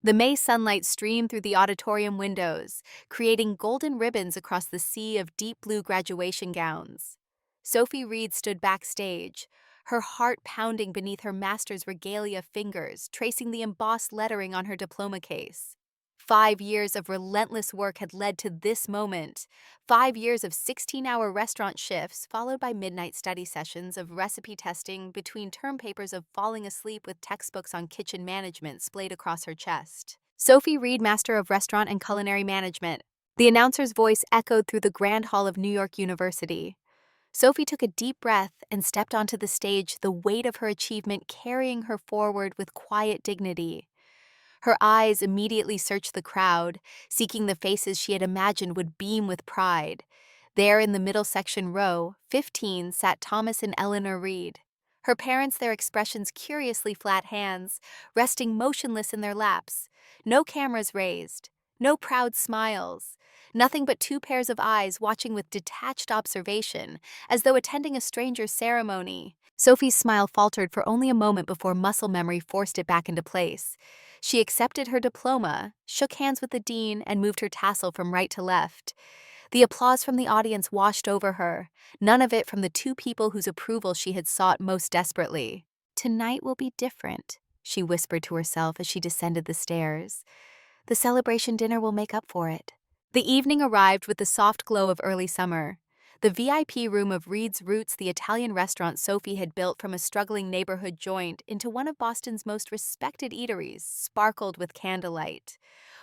The May sunlight streamed through the auditorium windows, creating golden ribbons across the sea of deep blue graduation gowns. Sophie Reed stood backstage, her heart pounding beneath her master's regalia fingers, tracing the embossed lettering on her diploma case. 5 years of relentless work had led to this moment. 5 years of 16-hour restaurant shifts, followed by midnight study sessions of recipe testing between term papers of falling asleep with textbooks on kitchen management splayed across her chest. Sophie Reed, Master of Restaurant and Culinary Management. The announcer's voice echoed through the Grand Hall of New York University. Sophie took a deep breath and stepped onto the stage, the weight of her achievement carrying her forward with quiet dignity. Her eyes immediately searched the crowd, seeking the faces she had imagined would beam with pride. There in the middle section row, 15, sat Thomas and Eleanor Reed. Her parents, their expressions curiously flat hands, resting motionless in their laps. No cameras raised, no proud smiles. Nothing but two pairs of eyes watching with detached observation, as though attending a stranger's ceremony. Sophie's smile faltered for only a moment before muscle memory forced it back into place. She accepted her diploma, shook hands with the dean, and moved her tassel from right to left. The applause from the audience washed over her, none of it from the two people whose approval she had sought most desperately. "Tonight will be different," she whispered to herself as she descended the stairs. "The celebration dinner will make up for it." The evening arrived with the soft glow of early summer. The VIP room of Reed's Roots, the Italian restaurant Sophie had built from a struggling neighborhood joint into one of Boston's most respected eateries, sparkled with candlelight.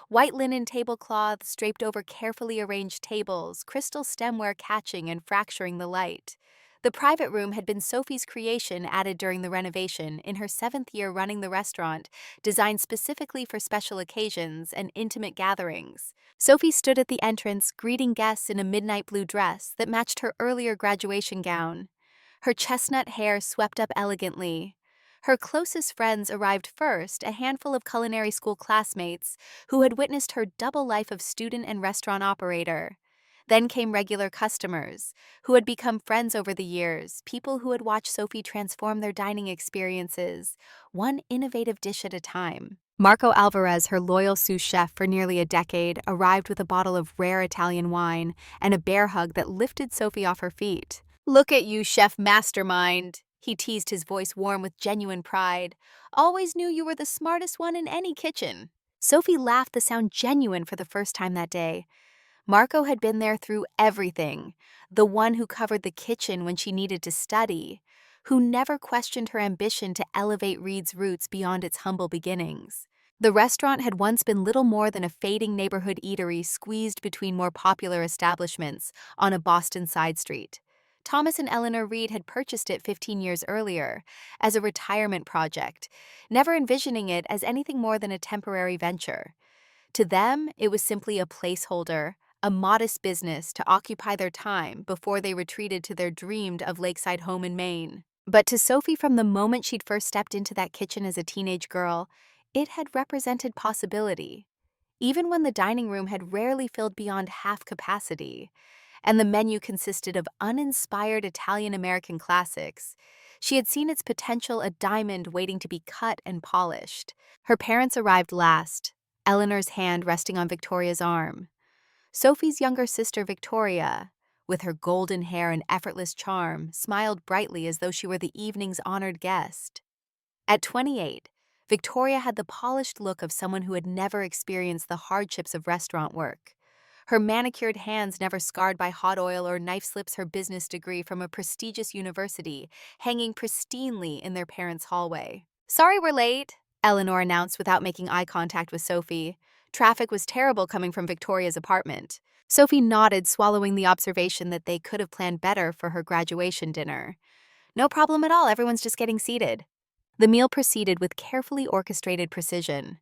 White linen tablecloths draped over carefully arranged tables, crystal stemware catching and fracturing the light. The private room had been Sophie's creation, added during the renovation in her 7th year running the restaurant, designed specifically for special occasions and intimate gatherings. Sophie stood at the entrance, greeting guests in a midnight blue dress that matched her earlier graduation gown. Her chestnut hair swept up elegantly. Her closest friends arrived first, a handful of culinary school classmates who had witnessed her double life of student and restaurant operator. Then came regular customers, who had become friends over the years, people who had watched Sophie transform their dining experiences, one innovative dish at a time. Marco Alvarez, her loyal sous chef for nearly a decade, arrived with a bottle of rare Italian wine and a bear hug that lifted Sophie off her feet. "Look at you, chef mastermind," he teased, his voice warm with genuine pride. "Always knew you were the smartest one in any kitchen." Sophie laughed, the sound genuine for the first time that day. Marco had been there through everything, the one who covered the kitchen when she needed to study, who never questioned her ambition to elevate Reed's Roots beyond its humble beginnings. The restaurant had once been little more than a fading neighborhood eatery squeezed between more popular establishments on a Boston side street. Thomas and Eleanor Reed had purchased it 15 years earlier as a retirement project, never envisioning it as anything more than a temporary venture. To them, it was simply a placeholder, a modest business to occupy their time before they retreated to their dreamed of lakeside home in Maine. But to Sophie, from the moment she'd first stepped into that kitchen as a teenage girl, it had represented possibility. Even when the dining room had rarely filled beyond half capacity, and the menu consisted of uninspired Italian-American classics, she had seen its potential, a diamond waiting to be cut and polished. Her parents arrived last, Eleanor's hand resting on Victoria's arm. Sophie's younger sister, Victoria, with her golden hair and effortless charm, smiled brightly as though she were the evening's honored guest. At 28, Victoria had the polished look of someone who had never experienced the hardships of restaurant work. Her manicured hands never scarred by hot oil or knife slips, her business degree from a prestigious university hanging pristinely in their parents' hallway. "Sorry we're late," Eleanor announced without making eye contact with Sophie. Traffic was terrible coming from Victoria's apartment. Sophie nodded, swallowing the observation that they could have planned better for her graduation dinner. "No problem at all, everyone's just getting seated." The meal proceeded with carefully orchestrated precision.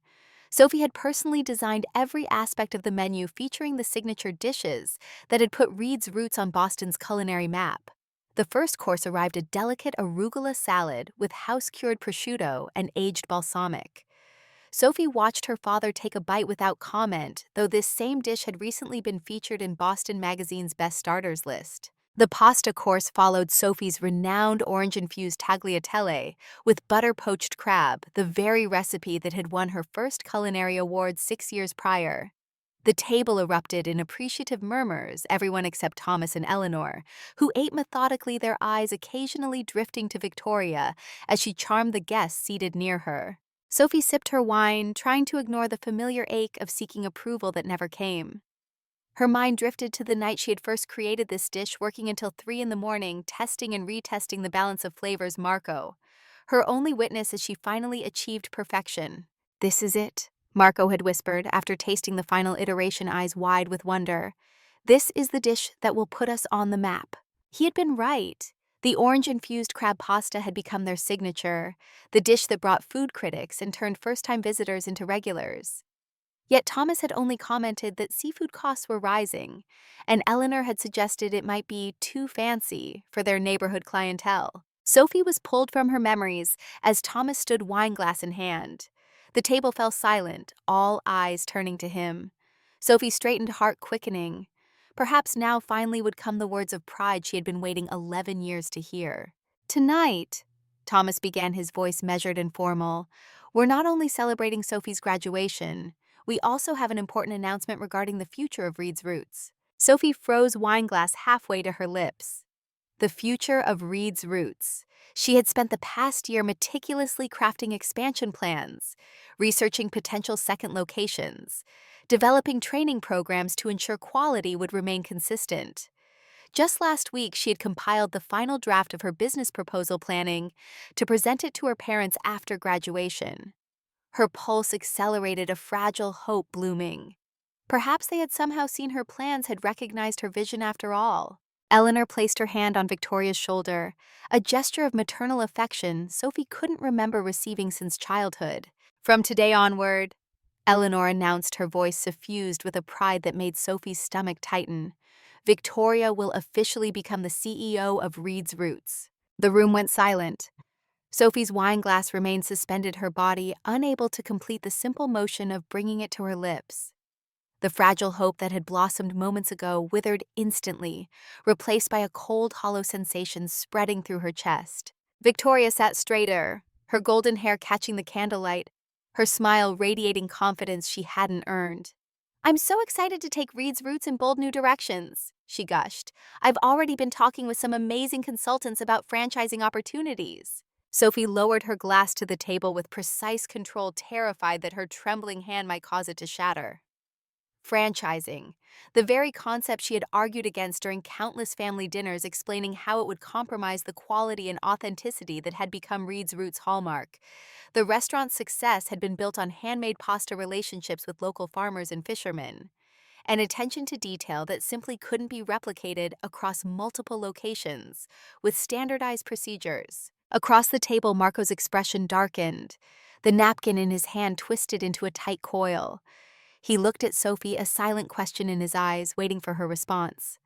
Sophie had personally designed every aspect of the menu, featuring the signature dishes that had put Reed's Roots on Boston's culinary map. The first course arrived, a delicate arugula salad with house-cured prosciutto and aged balsamic. Sophie watched her father take a bite without comment, though this same dish had recently been featured in Boston Magazine's Best Starters list. The pasta course followed Sophie's renowned orange-infused tagliatelle with butter-poached crab, the very recipe that had won her first culinary award 6 years prior. The table erupted in appreciative murmurs, everyone except Thomas and Eleanor, who ate methodically, their eyes occasionally drifting to Victoria as she charmed the guests seated near her. Sophie sipped her wine, trying to ignore the familiar ache of seeking approval that never came. Her mind drifted to the night she had first created this dish, working until 3 in the morning, testing and retesting the balance of flavors. Marco, her only witness as she finally achieved perfection. "This is it," Marco had whispered after tasting the final iteration, eyes wide with wonder. "This is the dish that will put us on the map." He had been right. The orange-infused crab pasta had become their signature, the dish that brought food critics and turned first-time visitors into regulars. Yet Thomas had only commented that seafood costs were rising, and Eleanor had suggested it might be too fancy for their neighborhood clientele. Sophie was pulled from her memories as Thomas stood, wineglass in hand. The table fell silent, all eyes turning to him. Sophie straightened, heart quickening. Perhaps now finally would come the words of pride she had been waiting 11 years to hear. "Tonight," Thomas began, his voice measured and formal, "we're not only celebrating Sophie's graduation, we also have an important announcement regarding the future of Reed's Roots." Sophie froze, wineglass halfway to her lips. The future of Reed's Roots. She had spent the past year meticulously crafting expansion plans, researching potential second locations, developing training programs to ensure quality would remain consistent. Just last week, she had compiled the final draft of her business proposal, planning to present it to her parents after graduation. Her pulse accelerated, a fragile hope blooming. Perhaps they had somehow seen her plans, had recognized her vision after all. Eleanor placed her hand on Victoria's shoulder, a gesture of maternal affection Sophie couldn't remember receiving since childhood. "From today onward," Eleanor announced, her voice suffused with a pride that made Sophie's stomach tighten, "Victoria will officially become the CEO of Reed's Roots." The room went silent. Sophie's wineglass remained suspended, her body unable to complete the simple motion of bringing it to her lips. The fragile hope that had blossomed moments ago withered instantly, replaced by a cold, hollow sensation spreading through her chest. Victoria sat straighter, her golden hair catching the candlelight, her smile radiating confidence she hadn't earned. "I'm so excited to take Reed's Roots in bold new directions," she gushed. "I've already been talking with some amazing consultants about franchising opportunities." Sophie lowered her glass to the table with precise control, terrified that her trembling hand might cause it to shatter. Franchising, the very concept she had argued against during countless family dinners, explaining how it would compromise the quality and authenticity that had become Reed's Roots' hallmark. The restaurant's success had been built on handmade pasta relationships with local farmers and fishermen, an attention to detail that simply couldn't be replicated across multiple locations, with standardized procedures. Across the table, Marco's expression darkened, the napkin in his hand twisted into a tight coil. He looked at Sophie, a silent question in his eyes, waiting for her response.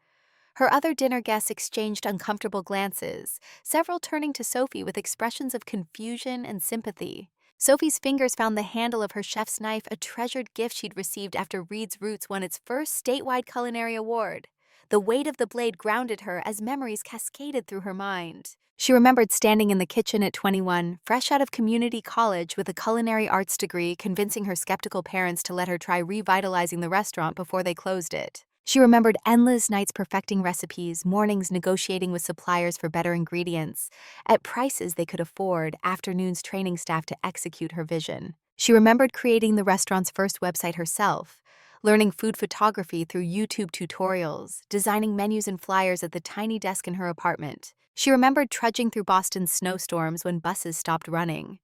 Her other dinner guests exchanged uncomfortable glances, several turning to Sophie with expressions of confusion and sympathy. Sophie's fingers found the handle of her chef's knife, a treasured gift she'd received after Reed's Roots won its first statewide culinary award. The weight of the blade grounded her as memories cascaded through her mind. She remembered standing in the kitchen at 21, fresh out of community college with a culinary arts degree, convincing her skeptical parents to let her try revitalizing the restaurant before they closed it. She remembered endless nights perfecting recipes, mornings negotiating with suppliers for better ingredients, at prices they could afford, afternoons training staff to execute her vision. She remembered creating the restaurant's first website herself, learning food photography through YouTube tutorials, designing menus and flyers at the tiny desk in her apartment. She remembered trudging through Boston's snowstorms when buses stopped running,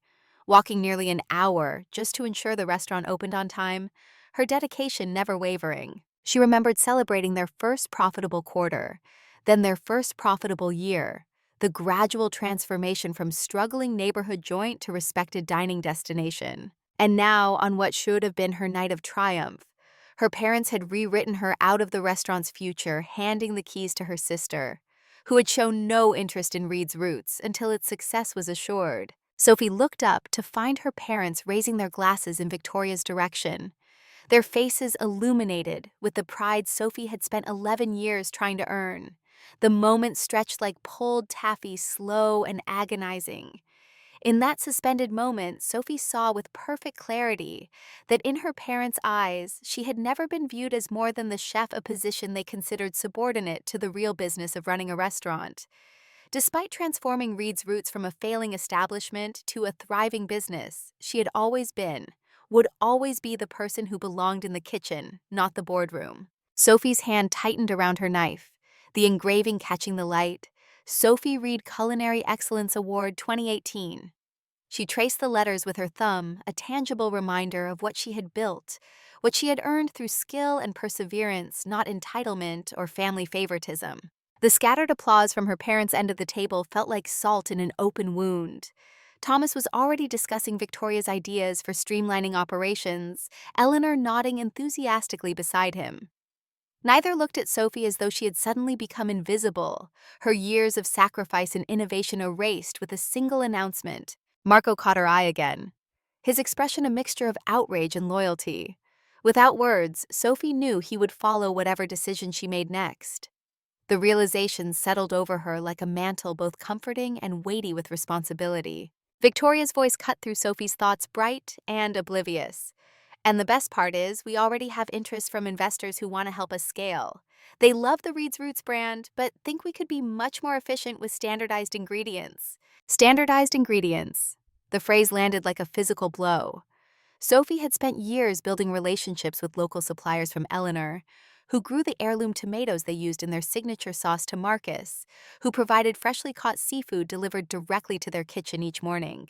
walking nearly an hour just to ensure the restaurant opened on time, her dedication never wavering. She remembered celebrating their first profitable quarter, then their first profitable year, the gradual transformation from struggling neighborhood joint to respected dining destination. And now, on what should have been her night of triumph, her parents had rewritten her out of the restaurant's future, handing the keys to her sister, who had shown no interest in Reed's Roots until its success was assured. Sophie looked up to find her parents raising their glasses in Victoria's direction, their faces illuminated with the pride Sophie had spent 11 years trying to earn. The moment stretched like pulled taffy, slow and agonizing. In that suspended moment, Sophie saw with perfect clarity that in her parents' eyes, she had never been viewed as more than the chef, a position they considered subordinate to the real business of running a restaurant. Despite transforming Reed's roots from a failing establishment to a thriving business, she had always been, would always be the person who belonged in the kitchen, not the boardroom. Sophie's hand tightened around her knife, the engraving catching the light. Sophie Reed Culinary Excellence Award 2018. She traced the letters with her thumb, a tangible reminder of what she had built, what she had earned through skill and perseverance, not entitlement or family favoritism. The scattered applause from her parents' end of the table felt like salt in an open wound. Thomas was already discussing Victoria's ideas for streamlining operations, Eleanor nodding enthusiastically beside him. Neither looked at Sophie as though she had suddenly become invisible, her years of sacrifice and innovation erased with a single announcement. Marco caught her eye again, his expression a mixture of outrage and loyalty. Without words, Sophie knew he would follow whatever decision she made next. The realization settled over her like a mantle, both comforting and weighty with responsibility. Victoria's voice cut through Sophie's thoughts, bright and oblivious. And the best part is, we already have interest from investors who want to help us scale. They love the Reed's Roots brand, but think we could be much more efficient with standardized ingredients. Standardized ingredients. The phrase landed like a physical blow. Sophie had spent years building relationships with local suppliers, from Eleanor, who grew the heirloom tomatoes they used in their signature sauce, to Marcus, who provided freshly caught seafood delivered directly to their kitchen each morning.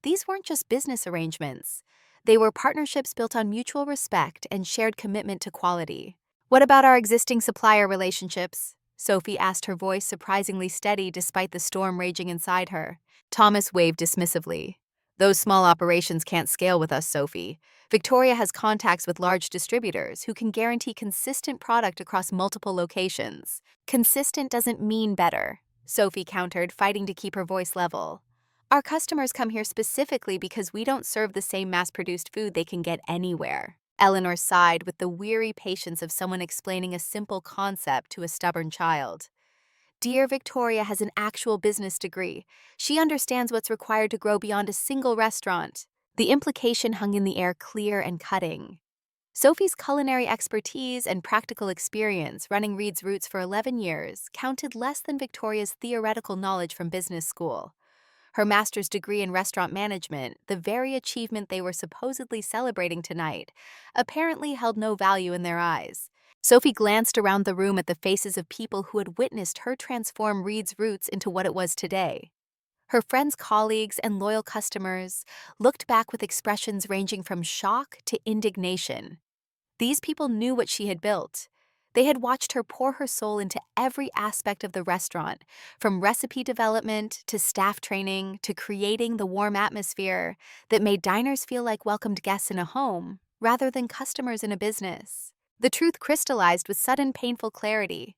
These weren't just business arrangements. They were partnerships built on mutual respect and shared commitment to quality. "What about our existing supplier relationships?" Sophie asked, her voice surprisingly steady despite the storm raging inside her. Thomas waved dismissively. "Those small operations can't scale with us, Sophie. Victoria has contacts with large distributors who can guarantee consistent product across multiple locations." "Consistent doesn't mean better," Sophie countered, fighting to keep her voice level. "Our customers come here specifically because we don't serve the same mass-produced food they can get anywhere." Eleanor sighed with the weary patience of someone explaining a simple concept to a stubborn child. Dear Victoria has an actual business degree. She understands what's required to grow beyond a single restaurant. The implication hung in the air, clear and cutting. Sophie's culinary expertise and practical experience running Reed's Roots for 11 years counted less than Victoria's theoretical knowledge from business school. Her master's degree in restaurant management, the very achievement they were supposedly celebrating tonight, apparently held no value in their eyes. Sophie glanced around the room at the faces of people who had witnessed her transform Reed's Roots into what it was today. Her friends, colleagues, and loyal customers looked back with expressions ranging from shock to indignation. These people knew what she had built. They had watched her pour her soul into every aspect of the restaurant, from recipe development to staff training to creating the warm atmosphere that made diners feel like welcomed guests in a home rather than customers in a business. The truth crystallized with sudden, painful clarity.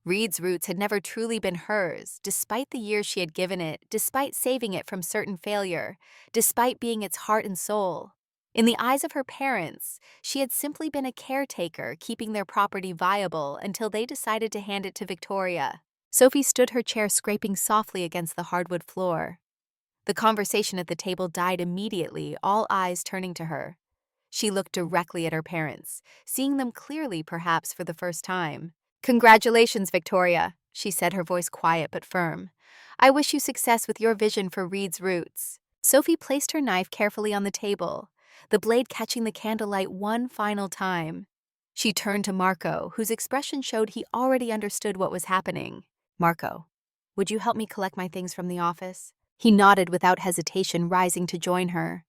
Reed's Roots had never truly been hers, despite the years she had given it, despite saving it from certain failure, despite being its heart and soul. In the eyes of her parents, she had simply been a caretaker, keeping their property viable until they decided to hand it to Victoria. Sophie stood her chair, scraping softly against the hardwood floor. The conversation at the table died immediately, all eyes turning to her. She looked directly at her parents, seeing them clearly, perhaps for the first time. "Congratulations, Victoria," she said, her voice quiet but firm. "I wish you success with your vision for Reed's Roots." Sophie placed her knife carefully on the table, the blade catching the candlelight one final time. She turned to Marco, whose expression showed he already understood what was happening. "Marco, would you help me collect my things from the office?" He nodded without hesitation, rising to join her.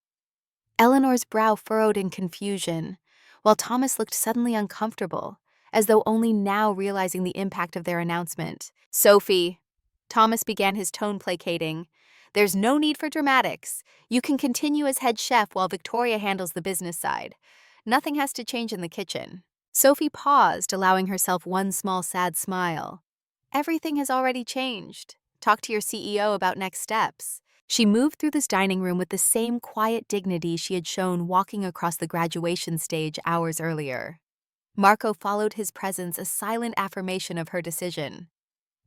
Eleanor's brow furrowed in confusion, while Thomas looked suddenly uncomfortable, as though only now realizing the impact of their announcement. "Sophie," Thomas began, his tone placating, "there's no need for dramatics. You can continue as head chef while Victoria handles the business side. Nothing has to change in the kitchen." Sophie paused, allowing herself one small sad smile. "Everything has already changed. Talk to your CEO about next steps." She moved through this dining room with the same quiet dignity she had shown walking across the graduation stage hours earlier. Marco followed his presence, a silent affirmation of her decision.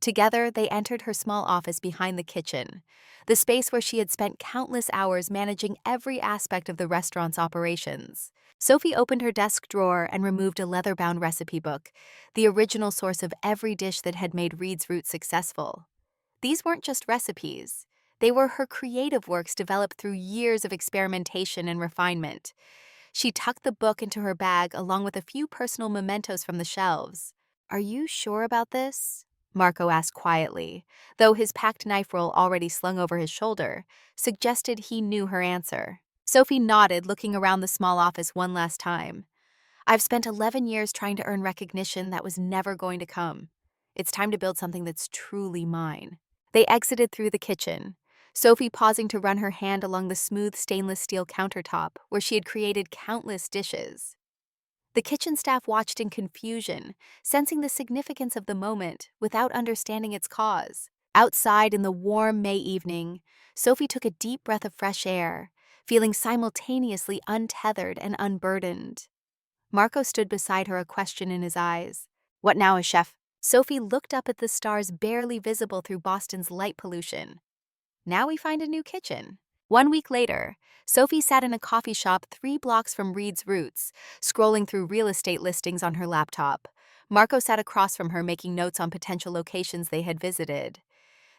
Together, they entered her small office behind the kitchen, the space where she had spent countless hours managing every aspect of the restaurant's operations. Sophie opened her desk drawer and removed a leather-bound recipe book, the original source of every dish that had made Reed's Roots successful. These weren't just recipes. They were her creative works developed through years of experimentation and refinement. She tucked the book into her bag along with a few personal mementos from the shelves. "Are you sure about this?" Marco asked quietly, though his packed knife roll already slung over his shoulder suggested he knew her answer. Sophie nodded, looking around the small office one last time. "I've spent 11 years trying to earn recognition that was never going to come. It's time to build something that's truly mine." They exited through the kitchen, Sophie pausing to run her hand along the smooth stainless steel countertop where she had created countless dishes. The kitchen staff watched in confusion, sensing the significance of the moment without understanding its cause. Outside in the warm May evening, Sophie took a deep breath of fresh air, feeling simultaneously untethered and unburdened. Marco stood beside her, a question in his eyes. "What now, chef?" Sophie looked up at the stars barely visible through Boston's light pollution. "Now we find a new kitchen." 1 week later, Sophie sat in a coffee shop 3 blocks from Reed's Roots, scrolling through real estate listings on her laptop. Marco sat across from her, making notes on potential locations they had visited.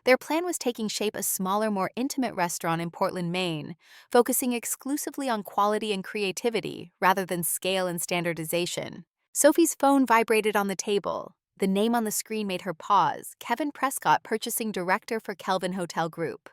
Their plan was taking shape: a smaller, more intimate restaurant in Portland, Maine, focusing exclusively on quality and creativity rather than scale and standardization. Sophie's phone vibrated on the table. The name on the screen made her pause: Kevin Prescott, purchasing director for Kelvin Hotel Group.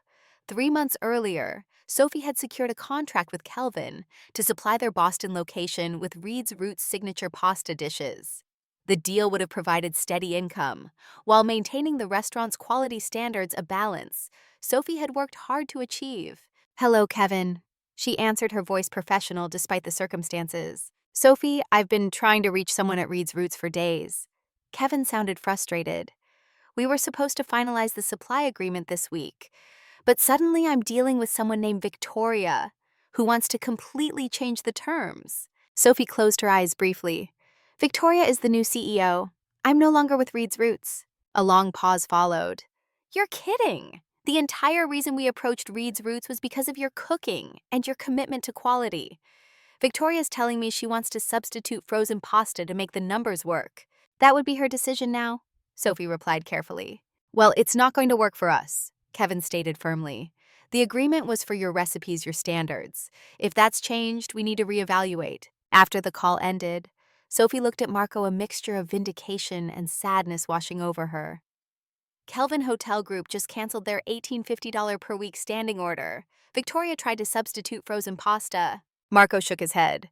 3 months earlier, Sophie had secured a contract with Kelvin to supply their Boston location with Reed's Roots signature pasta dishes. The deal would have provided steady income, while maintaining the restaurant's quality standards, a balance Sophie had worked hard to achieve. "Hello, Kevin." She answered, her voice professional despite the circumstances. "Sophie, I've been trying to reach someone at Reed's Roots for days." Kevin sounded frustrated. "We were supposed to finalize the supply agreement this week, but suddenly I'm dealing with someone named Victoria, who wants to completely change the terms." Sophie closed her eyes briefly. "Victoria is the new CEO. I'm no longer with Reed's Roots." A long pause followed. "You're kidding! The entire reason we approached Reed's Roots was because of your cooking and your commitment to quality. Victoria's telling me she wants to substitute frozen pasta to make the numbers work. That would be her decision now," Sophie replied carefully. "Well, it's not going to work for us," Kevin stated firmly. "The agreement was for your recipes, your standards. If that's changed, we need to reevaluate." After the call ended, Sophie looked at Marco, a mixture of vindication and sadness washing over her. Kelvin Hotel Group just canceled their $1850 per week standing order. Victoria tried to substitute frozen pasta. Marco shook his head.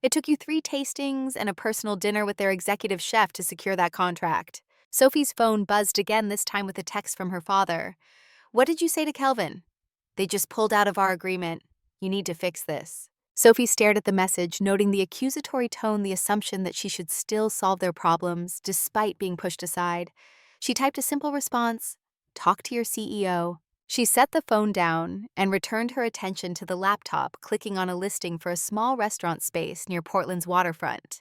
"It took you 3 tastings and a personal dinner with their executive chef to secure that contract." Sophie's phone buzzed again, this time with a text from her father. "What did you say to Kelvin?" "They just pulled out of our agreement. You need to fix this." Sophie stared at the message, noting the accusatory tone, the assumption that she should still solve their problems despite being pushed aside. She typed a simple response: "Talk to your CEO." She set the phone down and returned her attention to the laptop, clicking on a listing for a small restaurant space near Portland's waterfront.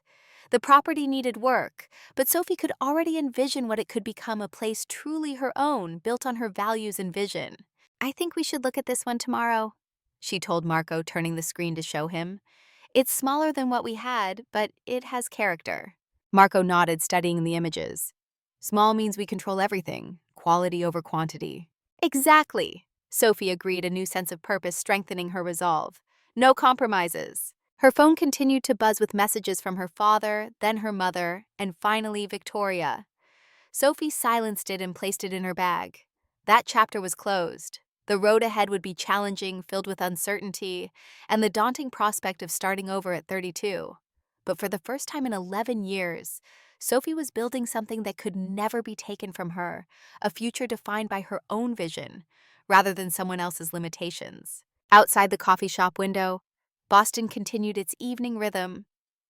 The property needed work, but Sophie could already envision what it could become: a place truly her own, built on her values and vision. "I think we should look at this one tomorrow," she told Marco, turning the screen to show him. "It's smaller than what we had, but it has character." Marco nodded, studying the images. "Small means we control everything, quality over quantity." "Exactly," Sophie agreed, a new sense of purpose strengthening her resolve. "No compromises." Her phone continued to buzz with messages from her father, then her mother, and finally Victoria. Sophie silenced it and placed it in her bag. That chapter was closed. The road ahead would be challenging, filled with uncertainty, and the daunting prospect of starting over at 32. But for the first time in 11 years, Sophie was building something that could never be taken from her, a future defined by her own vision, rather than someone else's limitations. Outside the coffee shop window, Boston continued its evening rhythm,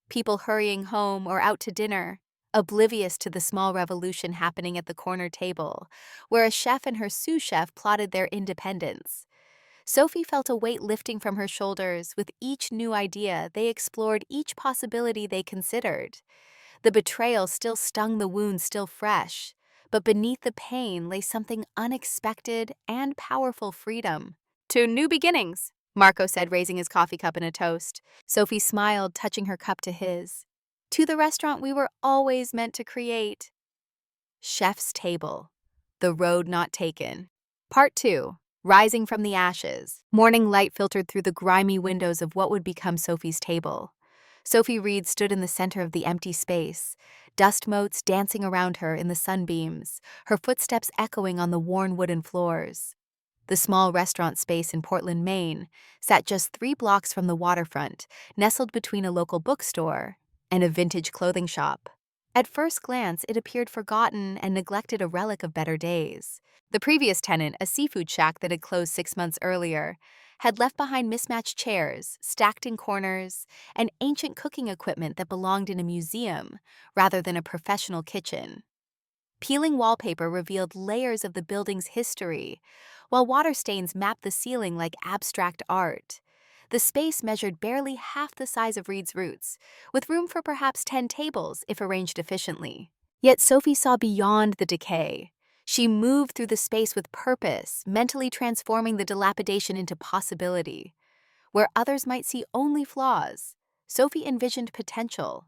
people hurrying home or out to dinner, oblivious to the small revolution happening at the corner table, where a chef and her sous chef plotted their independence. Sophie felt a weight lifting from her shoulders. With each new idea, they explored each possibility they considered. The betrayal still stung, the wound still fresh, but beneath the pain lay something unexpected and powerful: freedom. To new beginnings, Marco said, raising his coffee cup in a toast. Sophie smiled, touching her cup to his. To the restaurant we were always meant to create. Chef's Table. The Road Not Taken. Part 2. Rising from the Ashes. Morning light filtered through the grimy windows of what would become Sophie's table. Sophie Reed stood in the center of the empty space, dust motes dancing around her in the sunbeams, her footsteps echoing on the worn wooden floors. The small restaurant space in Portland, Maine, sat just 3 blocks from the waterfront, nestled between a local bookstore and a vintage clothing shop. At first glance, it appeared forgotten and neglected, a relic of better days. The previous tenant, a seafood shack that had closed 6 months earlier, had left behind mismatched chairs, stacked in corners, and ancient cooking equipment that belonged in a museum rather than a professional kitchen. Peeling wallpaper revealed layers of the building's history, while water stains mapped the ceiling like abstract art. The space measured barely half the size of Reed's Roots, with room for perhaps 10 tables if arranged efficiently. Yet Sophie saw beyond the decay. She moved through the space with purpose, mentally transforming the dilapidation into possibility. Where others might see only flaws, Sophie envisioned potential.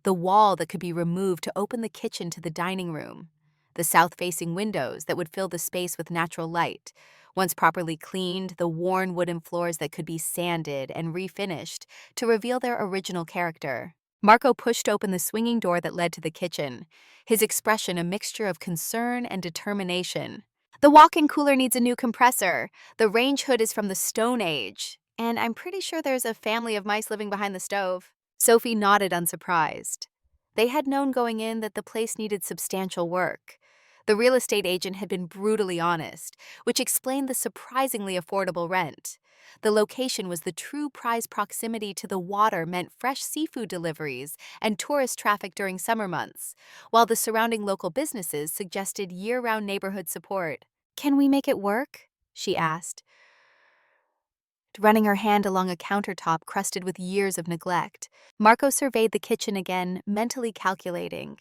The wall that could be removed to open the kitchen to the dining room. The south-facing windows that would fill the space with natural light. Once properly cleaned, the worn wooden floors that could be sanded and refinished to reveal their original character. Marco pushed open the swinging door that led to the kitchen, his expression a mixture of concern and determination. The walk-in cooler needs a new compressor. The range hood is from the Stone Age, and I'm pretty sure there's a family of mice living behind the stove. Sophie nodded, unsurprised. They had known going in that the place needed substantial work. The real estate agent had been brutally honest, which explained the surprisingly affordable rent. The location was the true prize. Proximity to the water meant fresh seafood deliveries and tourist traffic during summer months, while the surrounding local businesses suggested year-round neighborhood support. "Can we make it work?" she asked, running her hand along a countertop crusted with years of neglect. Marco surveyed the kitchen again, mentally calculating.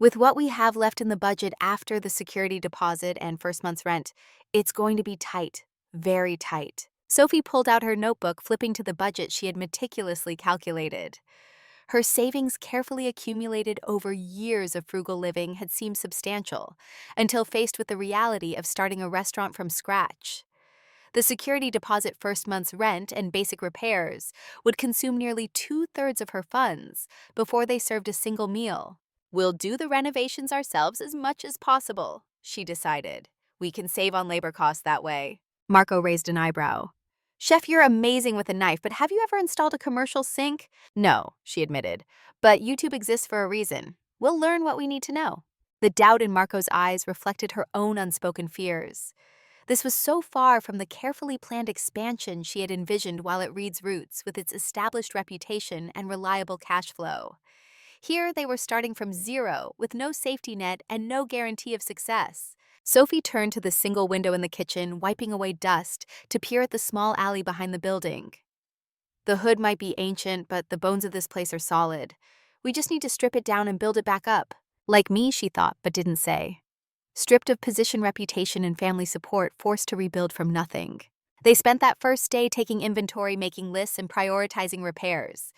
With what we have left in the budget after the security deposit and first month's rent, it's going to be tight, very tight. Sophie pulled out her notebook, flipping to the budget she had meticulously calculated. Her savings, carefully accumulated over years of frugal living, had seemed substantial, until faced with the reality of starting a restaurant from scratch. The security deposit, first month's rent, and basic repairs would consume nearly 2/3 of her funds before they served a single meal. "We'll do the renovations ourselves as much as possible," she decided. "We can save on labor costs that way." Marco raised an eyebrow. "Chef, you're amazing with a knife, but have you ever installed a commercial sink?" "No," she admitted, "but YouTube exists for a reason. We'll learn what we need to know." The doubt in Marco's eyes reflected her own unspoken fears. This was so far from the carefully planned expansion she had envisioned while at Reed's Roots, with its established reputation and reliable cash flow. Here they were starting from zero, with no safety net and no guarantee of success. Sophie turned to the single window in the kitchen, wiping away dust, to peer at the small alley behind the building. "The hood might be ancient, but the bones of this place are solid. We just need to strip it down and build it back up." Like me, she thought, but didn't say. Stripped of position, reputation, and family support, forced to rebuild from nothing. They spent that first day taking inventory, making lists, and prioritizing repairs.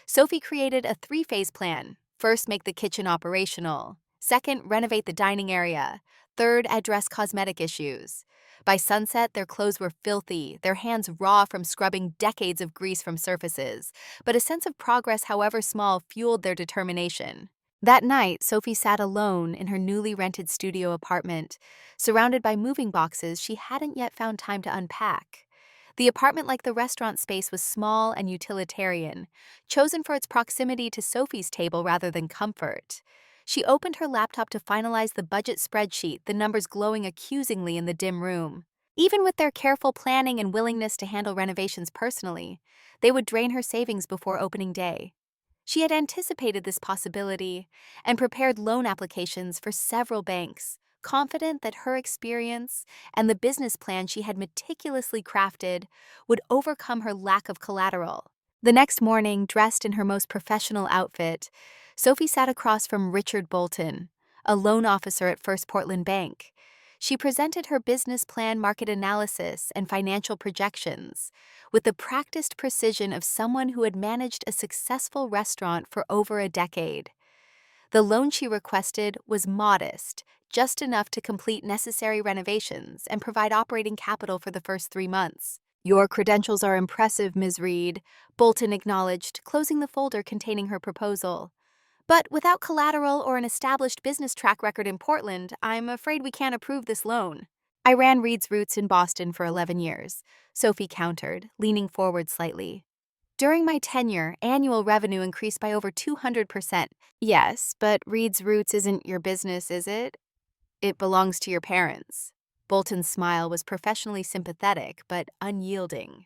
Sophie created a 3-phase plan. First, make the kitchen operational. Second, renovate the dining area. Third, address cosmetic issues. By sunset, their clothes were filthy, their hands raw from scrubbing decades of grease from surfaces, but a sense of progress, however small, fueled their determination. That night, Sophie sat alone in her newly rented studio apartment, surrounded by moving boxes she hadn't yet found time to unpack. The apartment, like the restaurant space, was small and utilitarian, chosen for its proximity to Sophie's table rather than comfort. She opened her laptop to finalize the budget spreadsheet, the numbers glowing accusingly in the dim room. Even with their careful planning and willingness to handle renovations personally, they would drain her savings before opening day. She had anticipated this possibility and prepared loan applications for several banks, confident that her experience and the business plan she had meticulously crafted would overcome her lack of collateral. The next morning, dressed in her most professional outfit, Sophie sat across from Richard Bolton, a loan officer at First Portland Bank. She presented her business plan, market analysis, and financial projections with the practiced precision of someone who had managed a successful restaurant for over a decade. The loan she requested was modest, just enough to complete necessary renovations and provide operating capital for the first 3 months. "Your credentials are impressive, Ms. Reed," Bolton acknowledged, closing the folder containing her proposal. "But without collateral or an established business track record in Portland, I'm afraid we can't approve this loan." "I ran Reed's Roots in Boston for 11 years, Sophie countered, leaning forward slightly. "During my tenure, annual revenue increased by over 200%. "Yes, but Reed's Roots isn't your business, is it? It belongs to your parents." Bolton's smile was professionally sympathetic, but unyielding.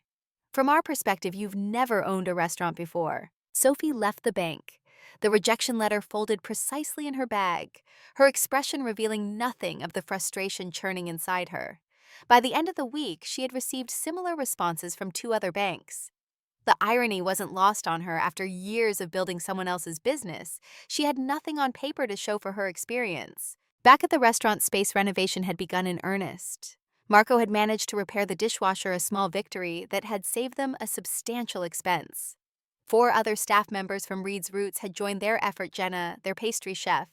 "From our perspective, you've never owned a restaurant before." Sophie left the bank, the rejection letter folded precisely in her bag, her expression revealing nothing of the frustration churning inside her. By the end of the week, she had received similar responses from 2 other banks. The irony wasn't lost on her. After years of building someone else's business, she had nothing on paper to show for her experience. Back at the restaurant, space renovation had begun in earnest. Marco had managed to repair the dishwasher, a small victory that had saved them a substantial expense. 4 other staff members from Reed's Roots had joined their effort: Jenna, their pastry chef,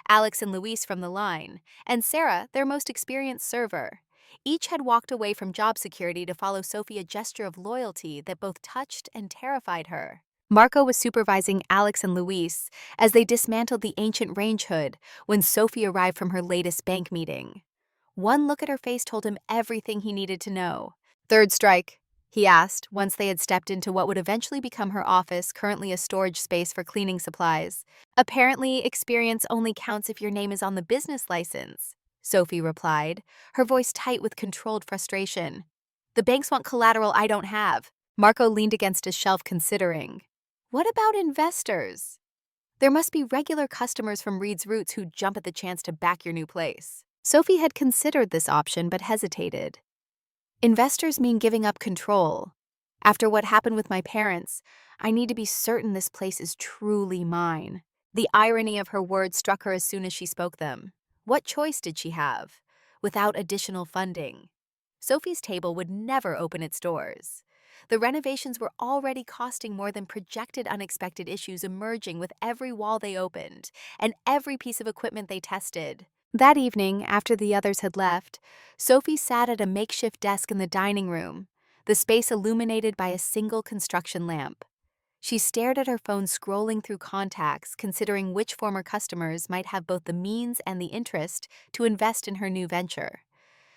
Alex and Luis from the line, and Sarah, their most experienced server. Each had walked away from job security to follow Sophie, a gesture of loyalty that both touched and terrified her. Marco was supervising Alex and Luis as they dismantled the ancient range hood when Sophie arrived from her latest bank meeting. One look at her face told him everything he needed to know. "Third strike?" he asked once they had stepped into what would eventually become her office, currently a storage space for cleaning supplies. "Apparently, experience only counts if your name is on the business license," Sophie replied, her voice tight with controlled frustration. "The banks want collateral I don't have." Marco leaned against a shelf, considering. "What about investors? There must be regular customers from Reed's Roots who jump at the chance to back your new place." Sophie had considered this option but hesitated. "Investors mean giving up control. After what happened with my parents, I need to be certain this place is truly mine." The irony of her words struck her as soon as she spoke them. What choice did she have? Without additional funding, Sophie's table would never open its doors. The renovations were already costing more than projected, unexpected issues emerging with every wall they opened and every piece of equipment they tested. That evening, after the others had left, Sophie sat at a makeshift desk in the dining room, the space illuminated by a single construction lamp. She stared at her phone, scrolling through contacts, considering which former customers might have both the means and the interest to invest in her new venture.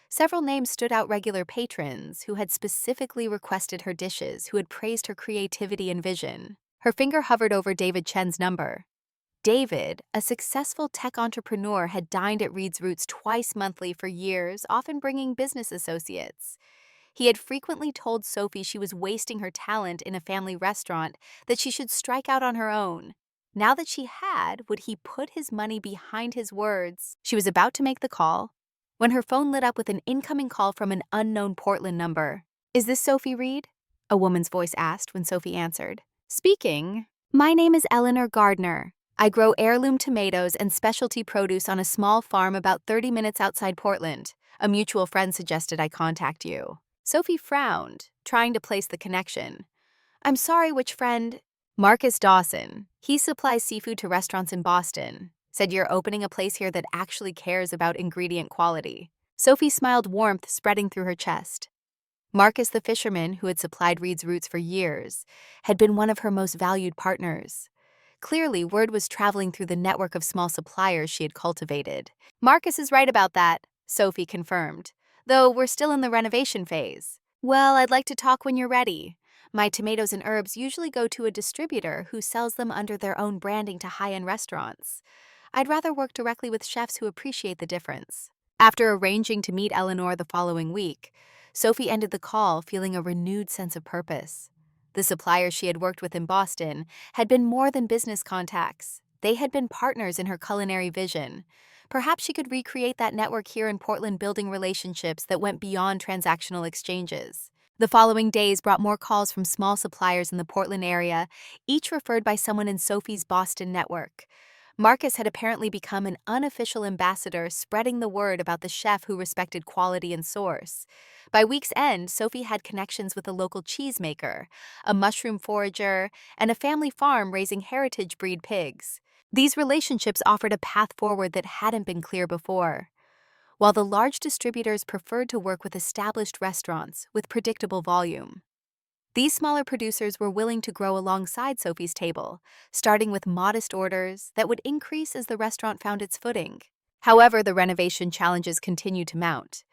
Several names stood out: regular patrons who had specifically requested her dishes, who had praised her creativity and vision. Her finger hovered over David Chen's number. David, a successful tech entrepreneur, had dined at Reed's Roots twice monthly for years, often bringing business associates. He had frequently told Sophie she was wasting her talent in a family restaurant, that she should strike out on her own. Now that she had, would he put his money behind his words? She was about to make the call when her phone lit up with an incoming call from an unknown Portland number. "Is this Sophie Reed?" a woman's voice asked when Sophie answered. "Speaking. My name is Eleanor Gardner. I grow heirloom tomatoes and specialty produce on a small farm about 30 minutes outside Portland. A mutual friend suggested I contact you." Sophie frowned, trying to place the connection. "I'm sorry, which friend?" "Marcus Dawson. He supplies seafood to restaurants in Boston. Said you're opening a place here that actually cares about ingredient quality." Sophie smiled, warmth spreading through her chest. Marcus, the fisherman who had supplied Reed's Roots for years, had been one of her most valued partners. Clearly, word was traveling through the network of small suppliers she had cultivated. "Marcus is right about that," Sophie confirmed, "though we're still in the renovation phase." "Well, I'd like to talk when you're ready. My tomatoes and herbs usually go to a distributor who sells them under their own branding to high-end restaurants. I'd rather work directly with chefs who appreciate the difference." After arranging to meet Eleanor the following week, Sophie ended the call feeling a renewed sense of purpose. The suppliers she had worked with in Boston had been more than business contacts. They had been partners in her culinary vision. Perhaps she could recreate that network here in Portland, building relationships that went beyond transactional exchanges. The following days brought more calls from small suppliers in the Portland area, each referred by someone in Sophie's Boston network. Marcus had apparently become an unofficial ambassador, spreading the word about the chef who respected quality and source. By week's end, Sophie had connections with a local cheesemaker, a mushroom forager, and a family farm raising heritage breed pigs. These relationships offered a path forward that hadn't been clear before. While the large distributors preferred to work with established restaurants with predictable volume. These smaller producers were willing to grow alongside Sophie's table, starting with modest orders that would increase as the restaurant found its footing. However, the renovation challenges continued to mount.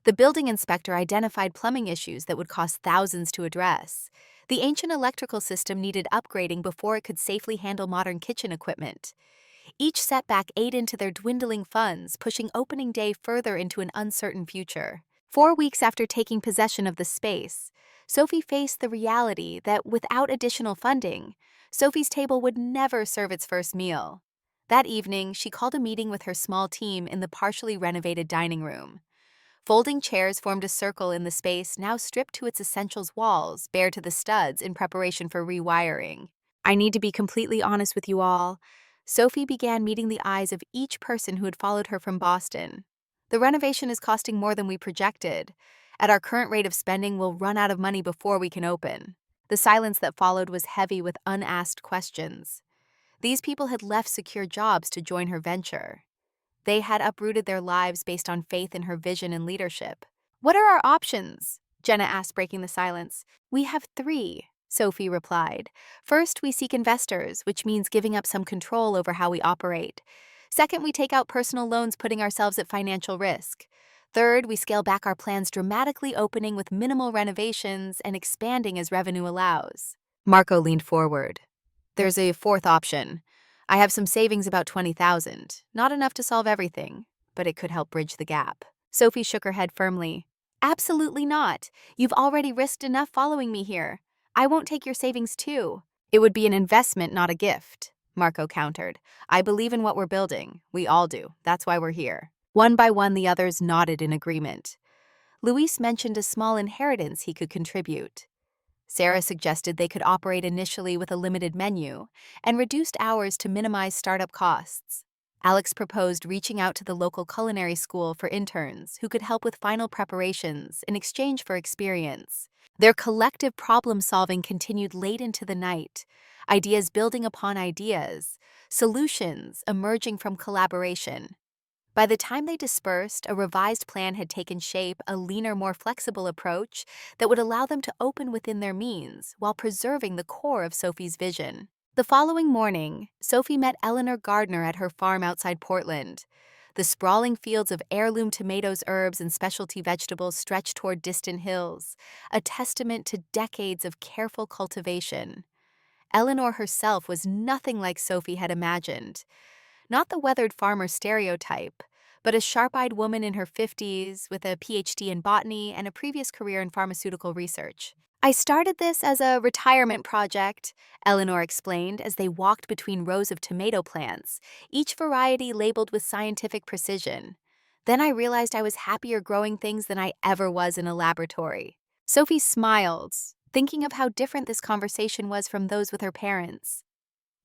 The building inspector identified plumbing issues that would cost thousands to address. The ancient electrical system needed upgrading before it could safely handle modern kitchen equipment. Each setback ate into their dwindling funds, pushing opening day further into an uncertain future. 4 weeks after taking possession of the space, Sophie faced the reality that without additional funding, Sophie's table would never serve its first meal. That evening, she called a meeting with her small team in the partially renovated dining room. Folding chairs formed a circle in the space now stripped to its essentials walls, bare to the studs in preparation for rewiring. I need to be completely honest with you all. Sophie began meeting the eyes of each person who had followed her from Boston. The renovation is costing more than we projected. At our current rate of spending, we'll run out of money before we can open. The silence that followed was heavy with unasked questions. These people had left secure jobs to join her venture. They had uprooted their lives based on faith in her vision and leadership. What are our options? Jenna asked, breaking the silence. We have three, Sophie replied. First, we seek investors, which means giving up some control over how we operate. Second, we take out personal loans, putting ourselves at financial risk. Third, we scale back our plans dramatically, opening with minimal renovations and expanding as revenue allows. Marco leaned forward. There's a fourth option. I have some savings, about 20,000. Not enough to solve everything, but it could help bridge the gap. Sophie shook her head firmly. Absolutely not. You've already risked enough following me here. I won't take your savings too. It would be an investment, not a gift, Marco countered. I believe in what we're building. We all do. That's why we're here. One by one, the others nodded in agreement. Luis mentioned a small inheritance he could contribute. Sarah suggested they could operate initially with a limited menu and reduced hours to minimize startup costs. Alex proposed reaching out to the local culinary school for interns who could help with final preparations in exchange for experience. Their collective problem-solving continued late into the night, ideas building upon ideas, solutions emerging from collaboration. By the time they dispersed, a revised plan had taken shape, a leaner, more flexible approach that would allow them to open within their means while preserving the core of Sophie's vision. The following morning, Sophie met Eleanor Gardner at her farm outside Portland. The sprawling fields of heirloom tomatoes, herbs, and specialty vegetables stretched toward distant hills, a testament to decades of careful cultivation. Eleanor herself was nothing like Sophie had imagined. Not the weathered farmer stereotype, but a sharp-eyed woman in her 50s with a PhD in botany and a previous career in pharmaceutical research. I started this as a retirement project, Eleanor explained as they walked between rows of tomato plants, each variety labeled with scientific precision. Then I realized I was happier growing things than I ever was in a laboratory. Sophie smiled, thinking of how different this conversation was from those with her parents.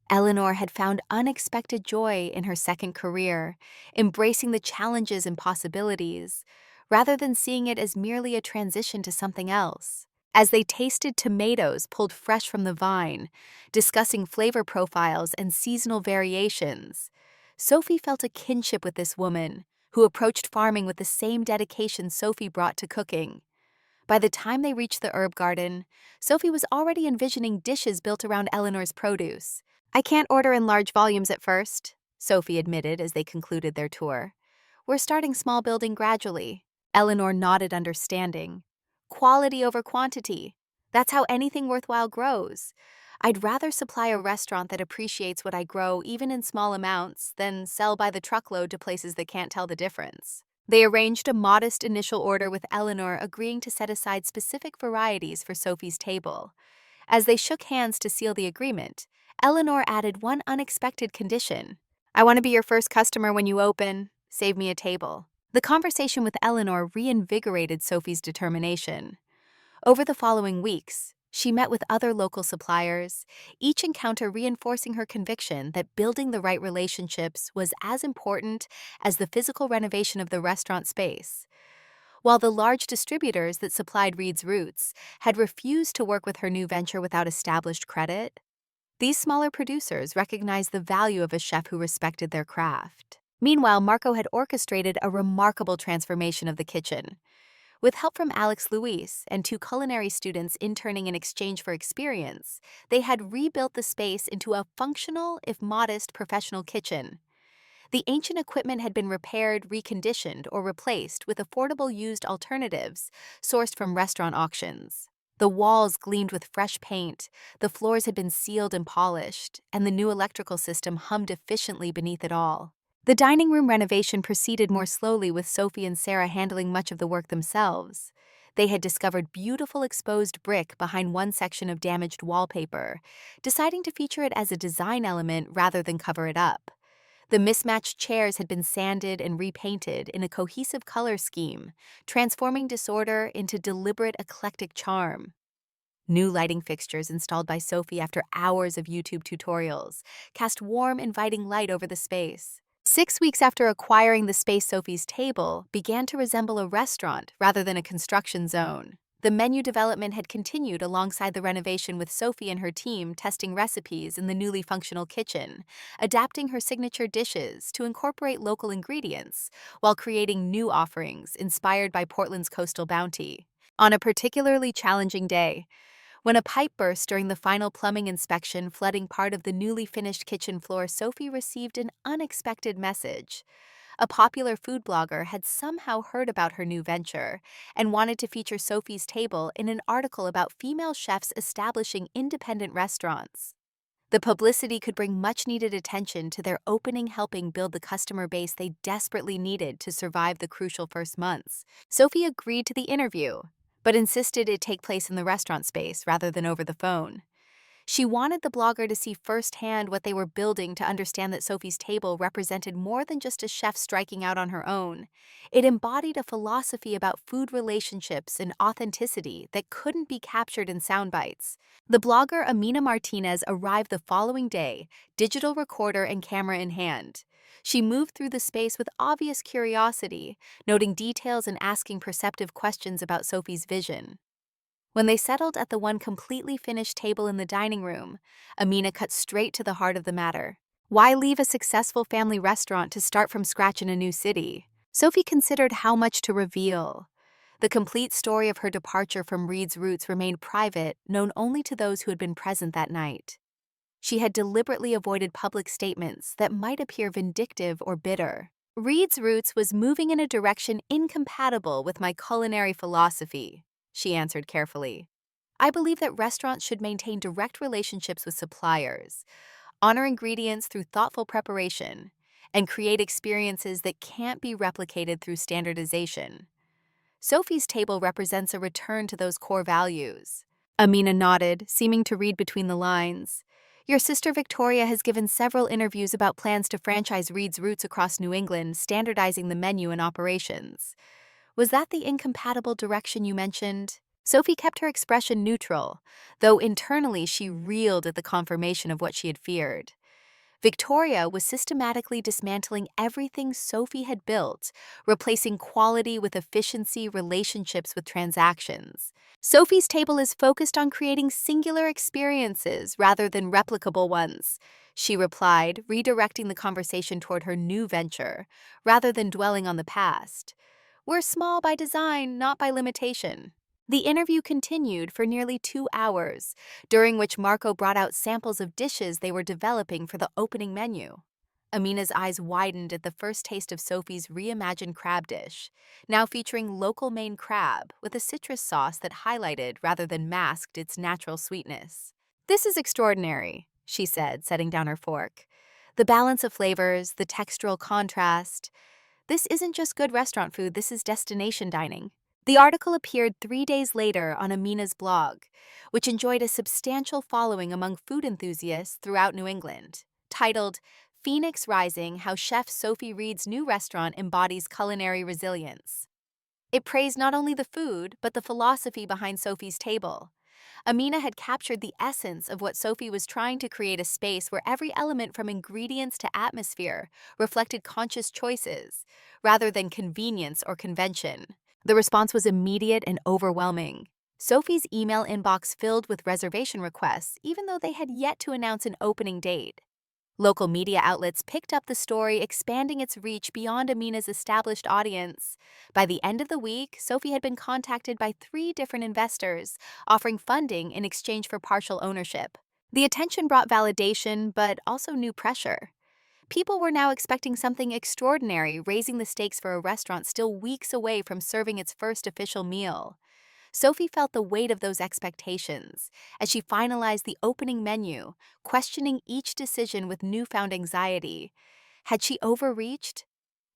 Eleanor had found unexpected joy in her second career, embracing the challenges and possibilities, rather than seeing it as merely a transition to something else. As they tasted tomatoes pulled fresh from the vine, discussing flavor profiles and seasonal variations, Sophie felt a kinship with this woman, who approached farming with the same dedication Sophie brought to cooking. By the time they reached the herb garden, Sophie was already envisioning dishes built around Eleanor's produce. I can't order in large volumes at first, Sophie admitted as they concluded their tour. We're starting small, building gradually. Eleanor nodded, understanding. Quality over quantity. That's how anything worthwhile grows. I'd rather supply a restaurant that appreciates what I grow, even in small amounts, than sell by the truckload to places that can't tell the difference. They arranged a modest initial order with Eleanor agreeing to set aside specific varieties for Sophie's table. As they shook hands to seal the agreement, Eleanor added one unexpected condition. I want to be your first customer when you open. Save me a table. The conversation with Eleanor reinvigorated Sophie's determination. Over the following weeks, She met with other local suppliers, each encounter reinforcing her conviction that building the right relationships was as important as the physical renovation of the restaurant space. While the large distributors that supplied Reed's Roots had refused to work with her new venture without established credit, these smaller producers recognized the value of a chef who respected their craft. Meanwhile, Marco had orchestrated a remarkable transformation of the kitchen. With help from Alex Luis and two culinary students interning in exchange for experience, they had rebuilt the space into a functional, if modest, professional kitchen. The ancient equipment had been repaired, reconditioned, or replaced with affordable used alternatives sourced from restaurant auctions. The walls gleamed with fresh paint, the floors had been sealed and polished, and the new electrical system hummed efficiently beneath it all. The dining room renovation proceeded more slowly, with Sophie and Sarah handling much of the work themselves. They had discovered beautiful exposed brick behind one section of damaged wallpaper, deciding to feature it as a design element rather than cover it up. The mismatched chairs had been sanded and repainted in a cohesive color scheme, transforming disorder into deliberate eclectic charm. New lighting fixtures installed by Sophie after hours of YouTube tutorials cast warm, inviting light over the space. 6 weeks after acquiring the space, Sophie's table began to resemble a restaurant rather than a construction zone. The menu development had continued alongside the renovation, with Sophie and her team testing recipes in the newly functional kitchen, adapting her signature dishes to incorporate local ingredients, while creating new offerings inspired by Portland's coastal bounty. On a particularly challenging day, when a pipe burst during the final plumbing inspection, flooding part of the newly finished kitchen floor, Sophie received an unexpected message. A popular food blogger had somehow heard about her new venture and wanted to feature Sophie's table in an article about female chefs establishing independent restaurants. The publicity could bring much-needed attention to their opening, helping build the customer base they desperately needed to survive the crucial first months. Sophie agreed to the interview, but insisted it take place in the restaurant space rather than over the phone. She wanted the blogger to see firsthand what they were building, to understand that Sophie's table represented more than just a chef striking out on her own. It embodied a philosophy about food relationships and authenticity that couldn't be captured in sound bites. The blogger Amina Martinez arrived the following day, digital recorder and camera in hand. She moved through the space with obvious curiosity, noting details and asking perceptive questions about Sophie's vision. When they settled at the one completely finished table in the dining room, Amina cut straight to the heart of the matter. Why leave a successful family restaurant to start from scratch in a new city? Sophie considered how much to reveal. The complete story of her departure from Reed's Roots remained private, known only to those who had been present that night. She had deliberately avoided public statements that might appear vindictive or bitter. Reed's Roots was moving in a direction incompatible with my culinary philosophy, she answered carefully. I believe that restaurants should maintain direct relationships with suppliers, honor ingredients through thoughtful preparation, and create experiences that can't be replicated through standardization. Sophie's table represents a return to those core values. Amina nodded, seeming to read between the lines. Your sister Victoria has given several interviews about plans to franchise Reed's Roots across New England, standardizing the menu and operations. Was that the incompatible direction you mentioned? Sophie kept her expression neutral, though internally she reeled at the confirmation of what she had feared. Victoria was systematically dismantling everything Sophie had built, replacing quality with efficiency, relationships with transactions. Sophie's table is focused on creating singular experiences rather than replicable ones, she replied, redirecting the conversation toward her new venture, rather than dwelling on the past. We're small by design, not by limitation. The interview continued for nearly 2 hours, during which Marco brought out samples of dishes they were developing for the opening menu. Amina's eyes widened at the first taste of Sophie's reimagined crab dish, now featuring local Maine crab with a citrus sauce that highlighted rather than masked its natural sweetness. This is extraordinary, she said, setting down her fork. The balance of flavors, the textural contrast. This isn't just good restaurant food, this is destination dining. The article appeared 3 days later on Amina's blog, which enjoyed a substantial following among food enthusiasts throughout New England. Titled, Phoenix Rising: How Chef Sophie Reed's New Restaurant Embodies Culinary Resilience. It praised not only the food, but the philosophy behind Sophie's table. Amina had captured the essence of what Sophie was trying to create, a space where every element from ingredients to atmosphere reflected conscious choices, rather than convenience or convention. The response was immediate and overwhelming. Sophie's email inbox filled with reservation requests, even though they had yet to announce an opening date. Local media outlets picked up the story, expanding its reach beyond Amina's established audience. By the end of the week, Sophie had been contacted by 3 different investors, offering funding in exchange for partial ownership. The attention brought validation, but also new pressure. People were now expecting something extraordinary, raising the stakes for a restaurant still weeks away from serving its first official meal. Sophie felt the weight of those expectations as she finalized the opening menu, questioning each decision with newfound anxiety. Had she overreached?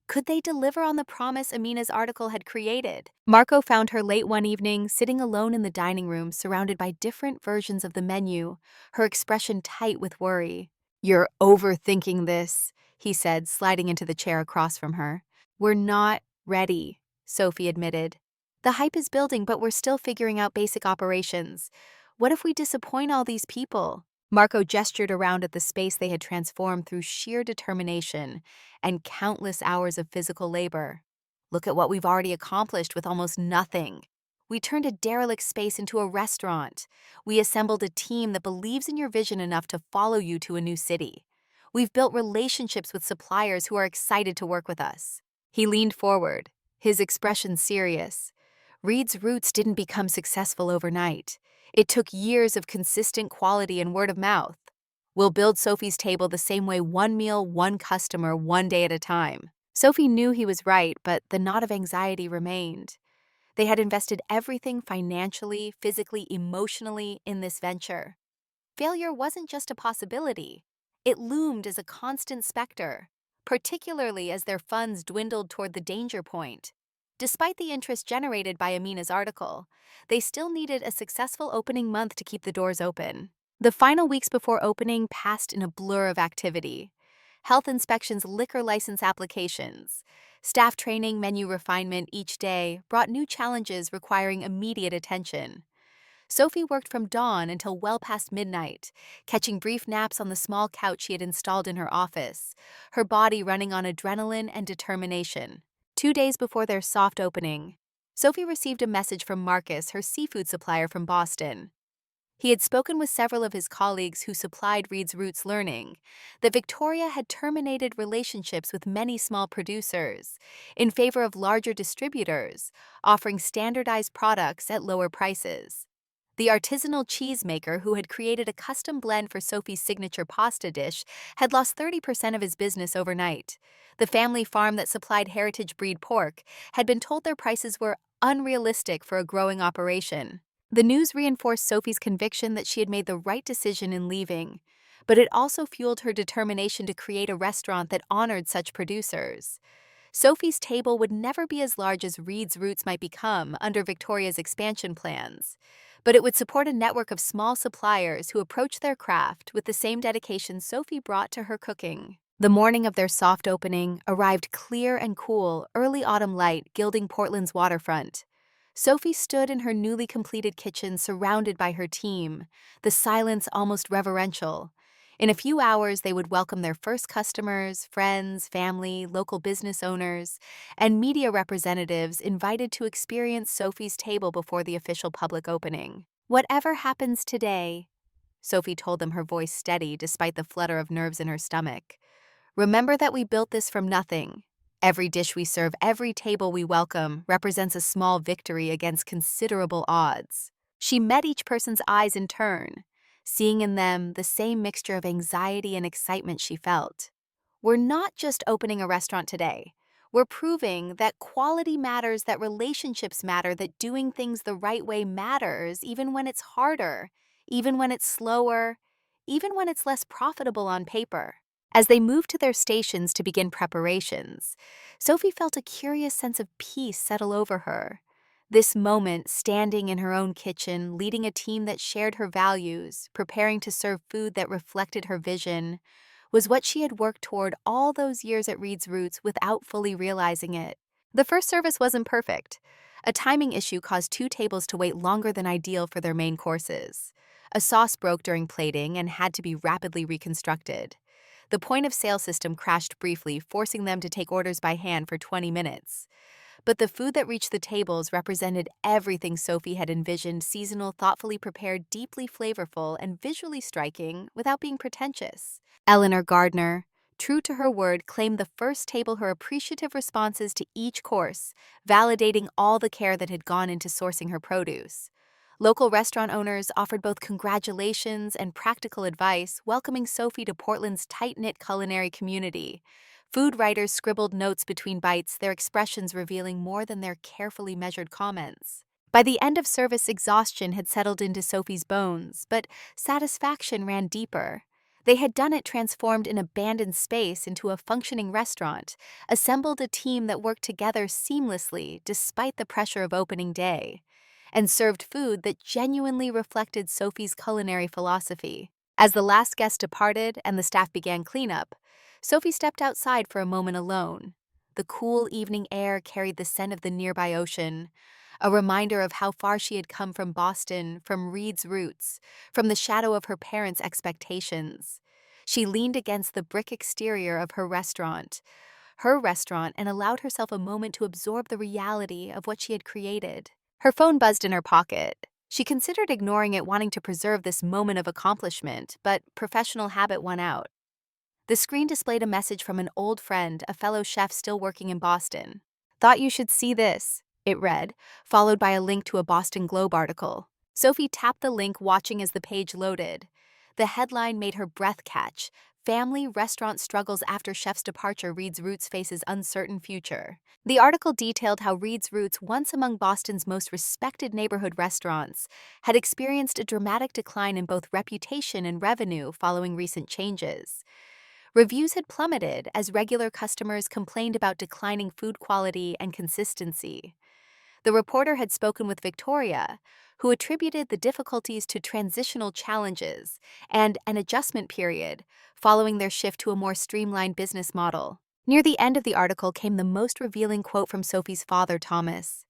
Could they deliver on the promise Amina's article had created? Marco found her late one evening, sitting alone in the dining room, surrounded by different versions of the menu, her expression tight with worry. "You're overthinking this," he said, sliding into the chair across from her. "We're not ready," Sophie admitted. "The hype is building, but we're still figuring out basic operations. What if we disappoint all these people?" Marco gestured around at the space they had transformed through sheer determination and countless hours of physical labor. "Look at what we've already accomplished with almost nothing. We turned a derelict space into a restaurant. We assembled a team that believes in your vision enough to follow you to a new city. We've built relationships with suppliers who are excited to work with us." He leaned forward, his expression serious. Reed's Roots didn't become successful overnight. It took years of consistent quality and word of mouth. "We'll build Sophie's table the same way, one meal, one customer, one day at a time." Sophie knew he was right, but the knot of anxiety remained. They had invested everything financially, physically, emotionally in this venture. Failure wasn't just a possibility. It loomed as a constant specter, particularly as their funds dwindled toward the danger point. Despite the interest generated by Amina's article, they still needed a successful opening month to keep the doors open. The final weeks before opening passed in a blur of activity. Health inspections, liquor license applications, staff training, menu refinement each day brought new challenges requiring immediate attention. Sophie worked from dawn until well past midnight, catching brief naps on the small couch she had installed in her office, her body running on adrenaline and determination. 2 days before their soft opening, Sophie received a message from Marcus, her seafood supplier from Boston. He had spoken with several of his colleagues who supplied Reed's Roots, learning that Victoria had terminated relationships with many small producers in favor of larger distributors, offering standardized products at lower prices. The artisanal cheesemaker who had created a custom blend for Sophie's signature pasta dish had lost 30% of his business overnight. The family farm that supplied heritage breed pork had been told their prices were unrealistic for a growing operation. The news reinforced Sophie's conviction that she had made the right decision in leaving, but it also fueled her determination to create a restaurant that honored such producers. Sophie's table would never be as large as Reed's Roots might become under Victoria's expansion plans, but it would support a network of small suppliers who approached their craft with the same dedication Sophie brought to her cooking. The morning of their soft opening arrived clear and cool, early autumn light gilding Portland's waterfront. Sophie stood in her newly completed kitchen surrounded by her team, the silence almost reverential. In a few hours, they would welcome their first customers, friends, family, local business owners, and media representatives invited to experience Sophie's table before the official public opening. "Whatever happens today," Sophie told them, her voice steady despite the flutter of nerves in her stomach, "remember that we built this from nothing. Every dish we serve, every table we welcome, represents a small victory against considerable odds." She met each person's eyes in turn, seeing in them the same mixture of anxiety and excitement she felt. "We're not just opening a restaurant today. We're proving that quality matters, that relationships matter, that doing things the right way matters, even when it's harder, even when it's slower, even when it's less profitable on paper." As they moved to their stations to begin preparations, Sophie felt a curious sense of peace settle over her. This moment, standing in her own kitchen, leading a team that shared her values, preparing to serve food that reflected her vision, was what she had worked toward all those years at Reed's Roots without fully realizing it. The first service wasn't perfect. A timing issue caused two tables to wait longer than ideal for their main courses. A sauce broke during plating and had to be rapidly reconstructed. The point of sale system crashed briefly, forcing them to take orders by hand for 20 minutes. But the food that reached the tables represented everything Sophie had envisioned: seasonal, thoughtfully prepared, deeply flavorful, and visually striking without being pretentious. Eleanor Gardner, true to her word, claimed the first table her appreciative responses to each course, validating all the care that had gone into sourcing her produce. Local restaurant owners offered both congratulations and practical advice, welcoming Sophie to Portland's tight-knit culinary community. Food writers scribbled notes between bites, their expressions revealing more than their carefully measured comments. By the end of service, exhaustion had settled into Sophie's bones, but satisfaction ran deeper. They had done it, transformed an abandoned space into a functioning restaurant, assembled a team that worked together seamlessly despite the pressure of opening day, and served food that genuinely reflected Sophie's culinary philosophy. As the last guest departed and the staff began cleanup, Sophie stepped outside for a moment alone. The cool evening air carried the scent of the nearby ocean, a reminder of how far she had come from Boston, from Reed's roots, from the shadow of her parents' expectations. She leaned against the brick exterior of her restaurant, and allowed herself a moment to absorb the reality of what she had created. Her phone buzzed in her pocket. She considered ignoring it, wanting to preserve this moment of accomplishment, but professional habit won out. The screen displayed a message from an old friend, a fellow chef still working in Boston. "Thought you should see this," it read, followed by a link to a Boston Globe article. Sophie tapped the link, watching as the page loaded. The headline made her breath catch: "Family Restaurant Struggles After Chef's Departure, Reed's Roots Faces Uncertain Future." The article detailed how Reed's Roots, once among Boston's most respected neighborhood restaurants, had experienced a dramatic decline in both reputation and revenue following recent changes. Reviews had plummeted as regular customers complained about declining food quality and consistency. The reporter had spoken with Victoria, who attributed the difficulties to transitional challenges and an adjustment period following their shift to a more streamlined business model. Near the end of the article came the most revealing quote from Sophie's father, Thomas.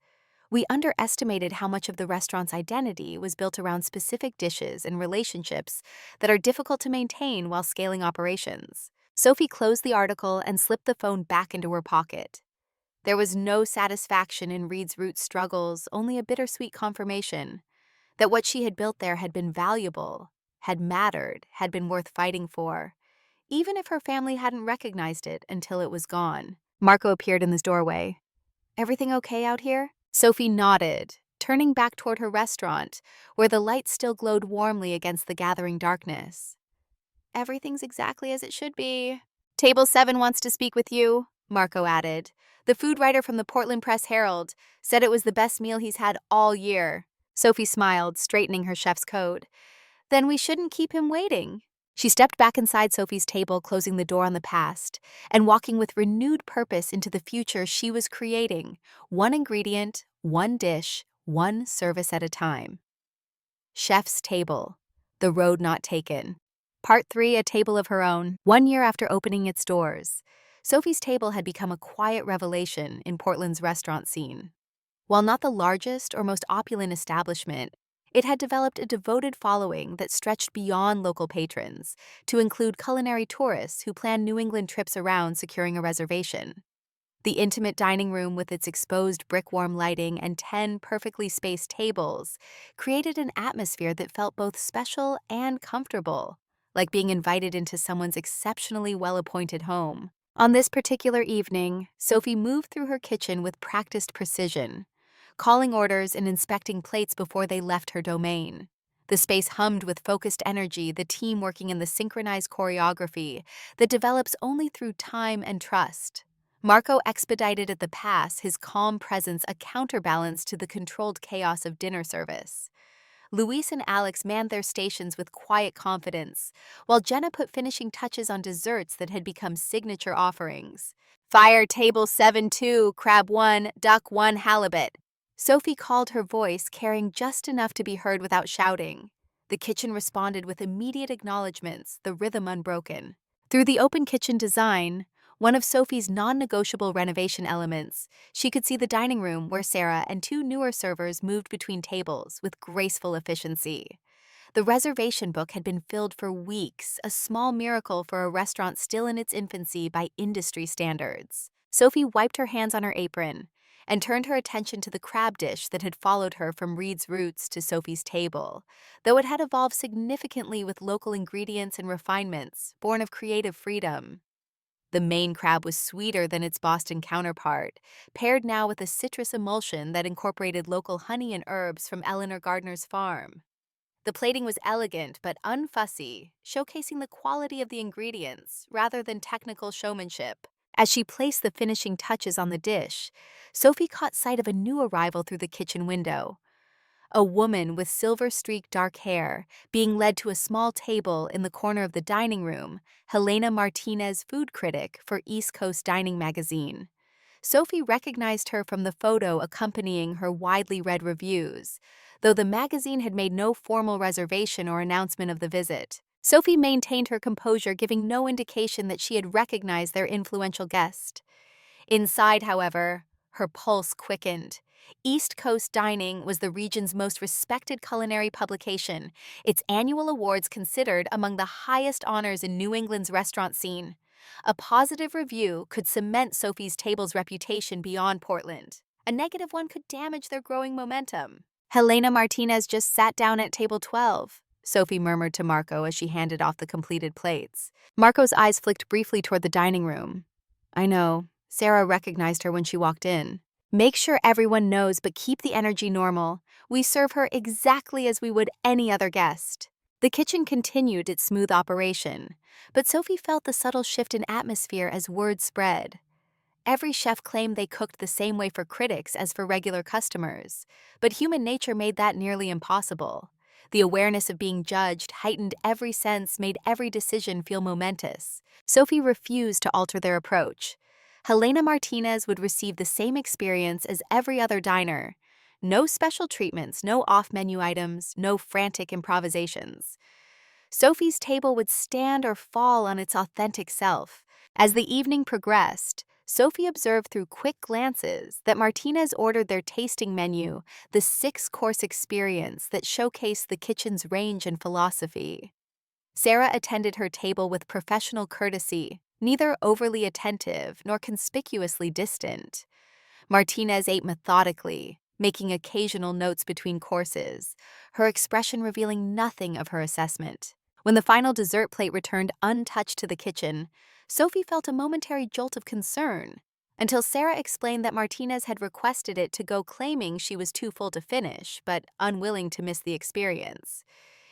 "We underestimated how much of the restaurant's identity was built around specific dishes and relationships that are difficult to maintain while scaling operations." Sophie closed the article and slipped the phone back into her pocket. There was no satisfaction in Reed's Roots struggles, only a bittersweet confirmation that what she had built there had been valuable, had mattered, had been worth fighting for, even if her family hadn't recognized it until it was gone. Marco appeared in the doorway. "Everything okay out here?" Sophie nodded, turning back toward her restaurant, where the lights still glowed warmly against the gathering darkness. "Everything's exactly as it should be." "Table 7 wants to speak with you," Marco added. "The food writer from the Portland Press-Herald said it was the best meal he's had all year." Sophie smiled, straightening her chef's coat. "Then we shouldn't keep him waiting." She stepped back inside Sophie's table, closing the door on the past, and walking with renewed purpose into the future she was creating, one ingredient, one dish, one service at a time. Chef's Table, The Road Not Taken. Part 3, A Table of Her Own. 1 year after opening its doors, Sophie's Table had become a quiet revelation in Portland's restaurant scene. While not the largest or most opulent establishment, it had developed a devoted following that stretched beyond local patrons to include culinary tourists who planned New England trips around securing a reservation. The intimate dining room, with its exposed brick-warm lighting and 10 perfectly spaced tables, created an atmosphere that felt both special and comfortable, like being invited into someone's exceptionally well-appointed home. On this particular evening, Sophie moved through her kitchen with practiced precision, calling orders and inspecting plates before they left her domain. The space hummed with focused energy, the team working in the synchronized choreography that develops only through time and trust. Marco expedited at the pass, his calm presence a counterbalance to the controlled chaos of dinner service. Luis and Alex manned their stations with quiet confidence, while Jenna put finishing touches on desserts that had become signature offerings. "Fire table 7-2, crab 1, duck 1, halibut." Sophie called, her voice carrying just enough to be heard without shouting. The kitchen responded with immediate acknowledgments, the rhythm unbroken. Through the open kitchen design, one of Sophie's non-negotiable renovation elements. She could see the dining room where Sarah and two newer servers moved between tables with graceful efficiency. The reservation book had been filled for weeks, a small miracle for a restaurant still in its infancy by industry standards. Sophie wiped her hands on her apron and turned her attention to the crab dish that had followed her from Reed's Roots to Sophie's table, though it had evolved significantly with local ingredients and refinements, born of creative freedom. The Maine crab was sweeter than its Boston counterpart, paired now with a citrus emulsion that incorporated local honey and herbs from Eleanor Gardner's farm. The plating was elegant but unfussy, showcasing the quality of the ingredients rather than technical showmanship. As she placed the finishing touches on the dish, Sophie caught sight of a new arrival through the kitchen window. A woman with silver-streaked dark hair, being led to a small table in the corner of the dining room, Helena Martinez, food critic for East Coast Dining magazine. Sophie recognized her from the photo accompanying her widely read reviews, though the magazine had made no formal reservation or announcement of the visit. Sophie maintained her composure, giving no indication that she had recognized their influential guest. Inside, however, her pulse quickened. East Coast Dining was the region's most respected culinary publication, its annual awards considered among the highest honors in New England's restaurant scene. A positive review could cement Sophie's table's reputation beyond Portland. A negative one could damage their growing momentum. Helena Martinez just sat down at table 12, Sophie murmured to Marco as she handed off the completed plates. Marco's eyes flicked briefly toward the dining room. I know. Sarah recognized her when she walked in. Make sure everyone knows, but keep the energy normal. We serve her exactly as we would any other guest. The kitchen continued its smooth operation, but Sophie felt the subtle shift in atmosphere as word spread. Every chef claimed they cooked the same way for critics as for regular customers, but human nature made that nearly impossible. The awareness of being judged heightened every sense, made every decision feel momentous. Sophie refused to alter their approach. Helena Martinez would receive the same experience as every other diner. No special treatments, no off-menu items, no frantic improvisations. Sophie's table would stand or fall on its authentic self. As the evening progressed, Sophie observed through quick glances that Martinez ordered their tasting menu, the 6-course experience that showcased the kitchen's range and philosophy. Sarah attended her table with professional courtesy, neither overly attentive nor conspicuously distant. Martinez ate methodically, making occasional notes between courses, her expression revealing nothing of her assessment. When the final dessert plate returned untouched to the kitchen, Sophie felt a momentary jolt of concern, until Sarah explained that Martinez had requested it to go, claiming she was too full to finish, but unwilling to miss the experience.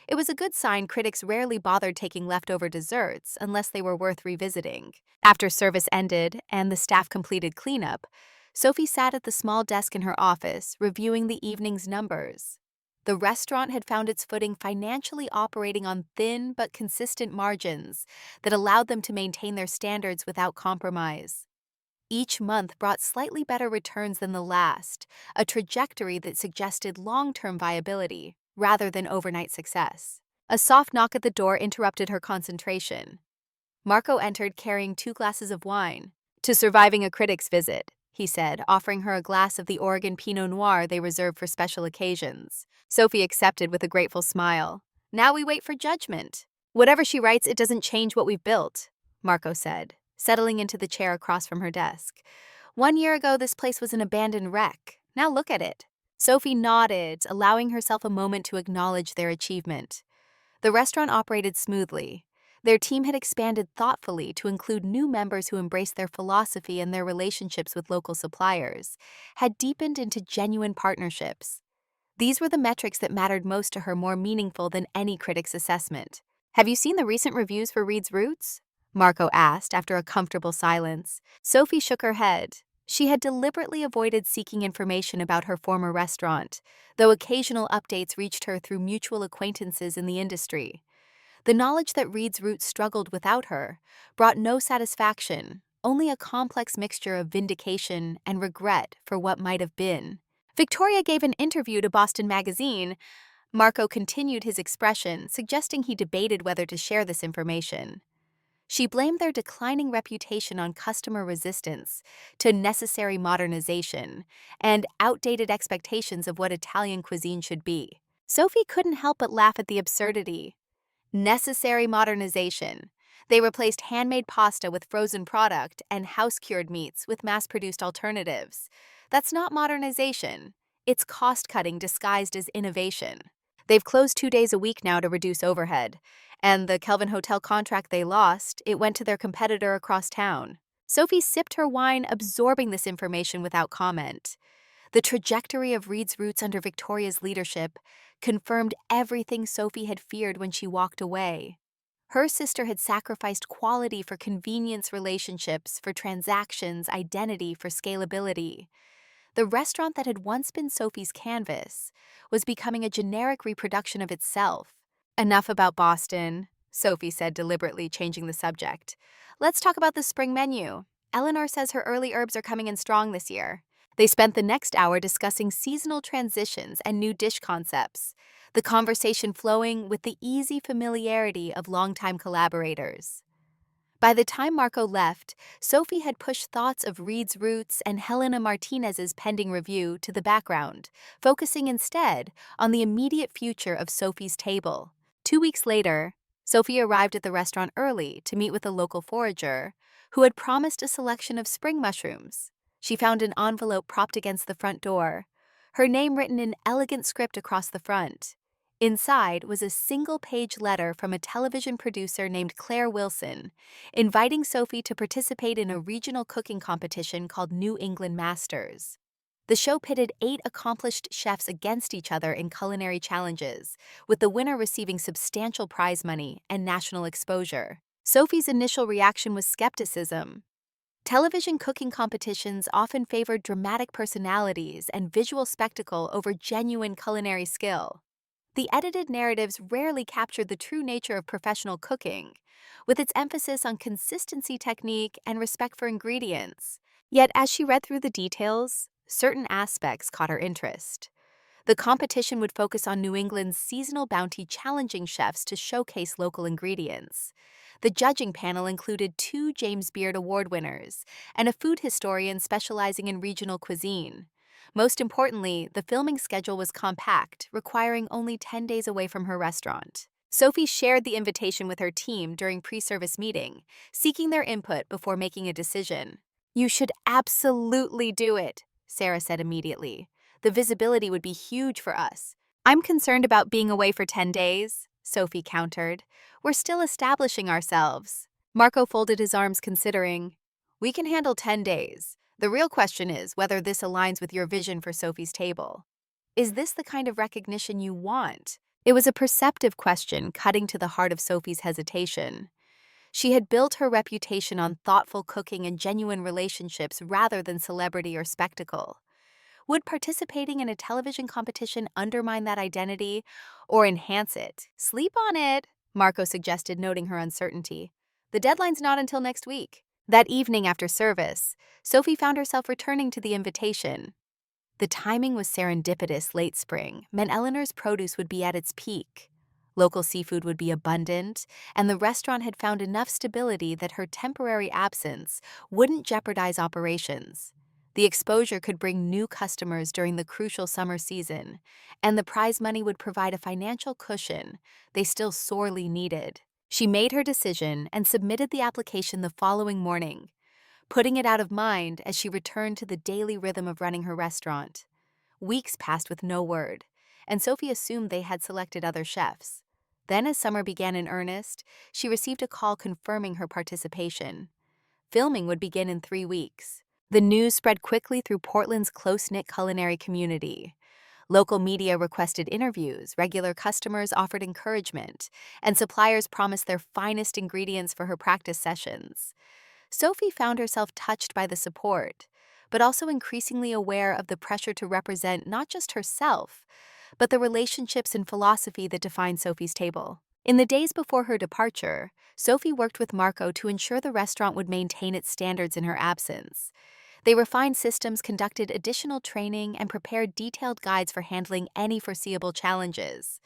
It was a good sign critics rarely bothered taking leftover desserts unless they were worth revisiting. After service ended and the staff completed cleanup, Sophie sat at the small desk in her office, reviewing the evening's numbers. The restaurant had found its footing financially, operating on thin but consistent margins that allowed them to maintain their standards without compromise. Each month brought slightly better returns than the last, a trajectory that suggested long-term viability rather than overnight success. A soft knock at the door interrupted her concentration. Marco entered carrying 2 glasses of wine. To surviving a critic's visit, he said, offering her a glass of the Oregon Pinot Noir they reserved for special occasions. Sophie accepted with a grateful smile. Now we wait for judgment. Whatever she writes, it doesn't change what we've built, Marco said, settling into the chair across from her desk. 1 year ago, this place was an abandoned wreck. Now look at it. Sophie nodded, allowing herself a moment to acknowledge their achievement. The restaurant operated smoothly. Their team had expanded thoughtfully to include new members who embraced their philosophy, and their relationships with local suppliers had deepened into genuine partnerships. These were the metrics that mattered most to her, more meaningful than any critic's assessment. Have you seen the recent reviews for Reed's Roots? Marco asked after a comfortable silence. Sophie shook her head. She had deliberately avoided seeking information about her former restaurant, though occasional updates reached her through mutual acquaintances in the industry. The knowledge that Reed's Roots struggled without her brought no satisfaction, only a complex mixture of vindication and regret for what might have been. Victoria gave an interview to Boston Magazine. Marco continued his expression, suggesting he debated whether to share this information. She blamed their declining reputation on customer resistance to necessary modernization and outdated expectations of what Italian cuisine should be. Sophie couldn't help but laugh at the absurdity. Necessary modernization. They replaced handmade pasta with frozen product and house-cured meats with mass-produced alternatives. That's not modernization. It's cost-cutting disguised as innovation. They've closed 2 days a week now to reduce overhead, and the Kelvin Hotel contract they lost, it went to their competitor across town. Sophie sipped her wine, absorbing this information without comment. The trajectory of Reed's roots under Victoria's leadership confirmed everything Sophie had feared when she walked away. Her sister had sacrificed quality for convenience, relationships for transactions, identity for scalability. The restaurant that had once been Sophie's canvas was becoming a generic reproduction of itself. Enough about Boston, Sophie said, deliberately changing the subject. Let's talk about the spring menu. Eleanor says her early herbs are coming in strong this year. They spent the next hour discussing seasonal transitions and new dish concepts, the conversation flowing with the easy familiarity of longtime collaborators. By the time Marco left, Sophie had pushed thoughts of Reed's roots and Helena Martinez's pending review to the background, focusing instead on the immediate future of Sophie's table. 2 weeks later, Sophie arrived at the restaurant early to meet with a local forager who had promised a selection of spring mushrooms. She found an envelope propped against the front door, her name written in elegant script across the front. Inside was a single-page letter from a television producer named Claire Wilson, inviting Sophie to participate in a regional cooking competition called New England Masters. The show pitted 8 accomplished chefs against each other in culinary challenges, with the winner receiving substantial prize money and national exposure. Sophie's initial reaction was skepticism. Television cooking competitions often favored dramatic personalities and visual spectacle over genuine culinary skill. The edited narratives rarely captured the true nature of professional cooking, with its emphasis on consistency, technique, and respect for ingredients. Yet, as she read through the details, certain aspects caught her interest. The competition would focus on New England's seasonal bounty, challenging chefs to showcase local ingredients. The judging panel included 2 James Beard Award winners and a food historian specializing in regional cuisine. Most importantly, the filming schedule was compact, requiring only 10 days away from her restaurant. Sophie shared the invitation with her team during pre-service meeting, seeking their input before making a decision. "You should absolutely do it," Sarah said immediately. "The visibility would be huge for us." "I'm concerned about being away for 10 days, Sophie countered. "We're still establishing ourselves." Marco folded his arms, considering. "We can handle 10 days. The real question is whether this aligns with your vision for Sophie's table. Is this the kind of recognition you want?" It was a perceptive question, cutting to the heart of Sophie's hesitation. She had built her reputation on thoughtful cooking and genuine relationships rather than celebrity or spectacle. Would participating in a television competition undermine that identity or enhance it? "Sleep on it," Marco suggested, noting her uncertainty. "The deadline's not until next week." That evening after service, Sophie found herself returning to the invitation. The timing was serendipitous. Late spring meant Eleanor's produce would be at its peak. Local seafood would be abundant, and the restaurant had found enough stability that her temporary absence wouldn't jeopardize operations. The exposure could bring new customers during the crucial summer season, and the prize money would provide a financial cushion they still sorely needed. She made her decision and submitted the application the following morning, putting it out of mind as she returned to the daily rhythm of running her restaurant. Weeks passed with no word, and Sophie assumed they had selected other chefs. Then, as summer began in earnest, she received a call confirming her participation. Filming would begin in 3 weeks. The news spread quickly through Portland's close-knit culinary community. Local media requested interviews, regular customers offered encouragement, and suppliers promised their finest ingredients for her practice sessions. Sophie found herself touched by the support, but also increasingly aware of the pressure to represent not just herself, but the relationships and philosophy that define Sophie's table. In the days before her departure, Sophie worked with Marco to ensure the restaurant would maintain its standards in her absence. They refined systems, conducted additional training, and prepared detailed guides for handling any foreseeable challenges.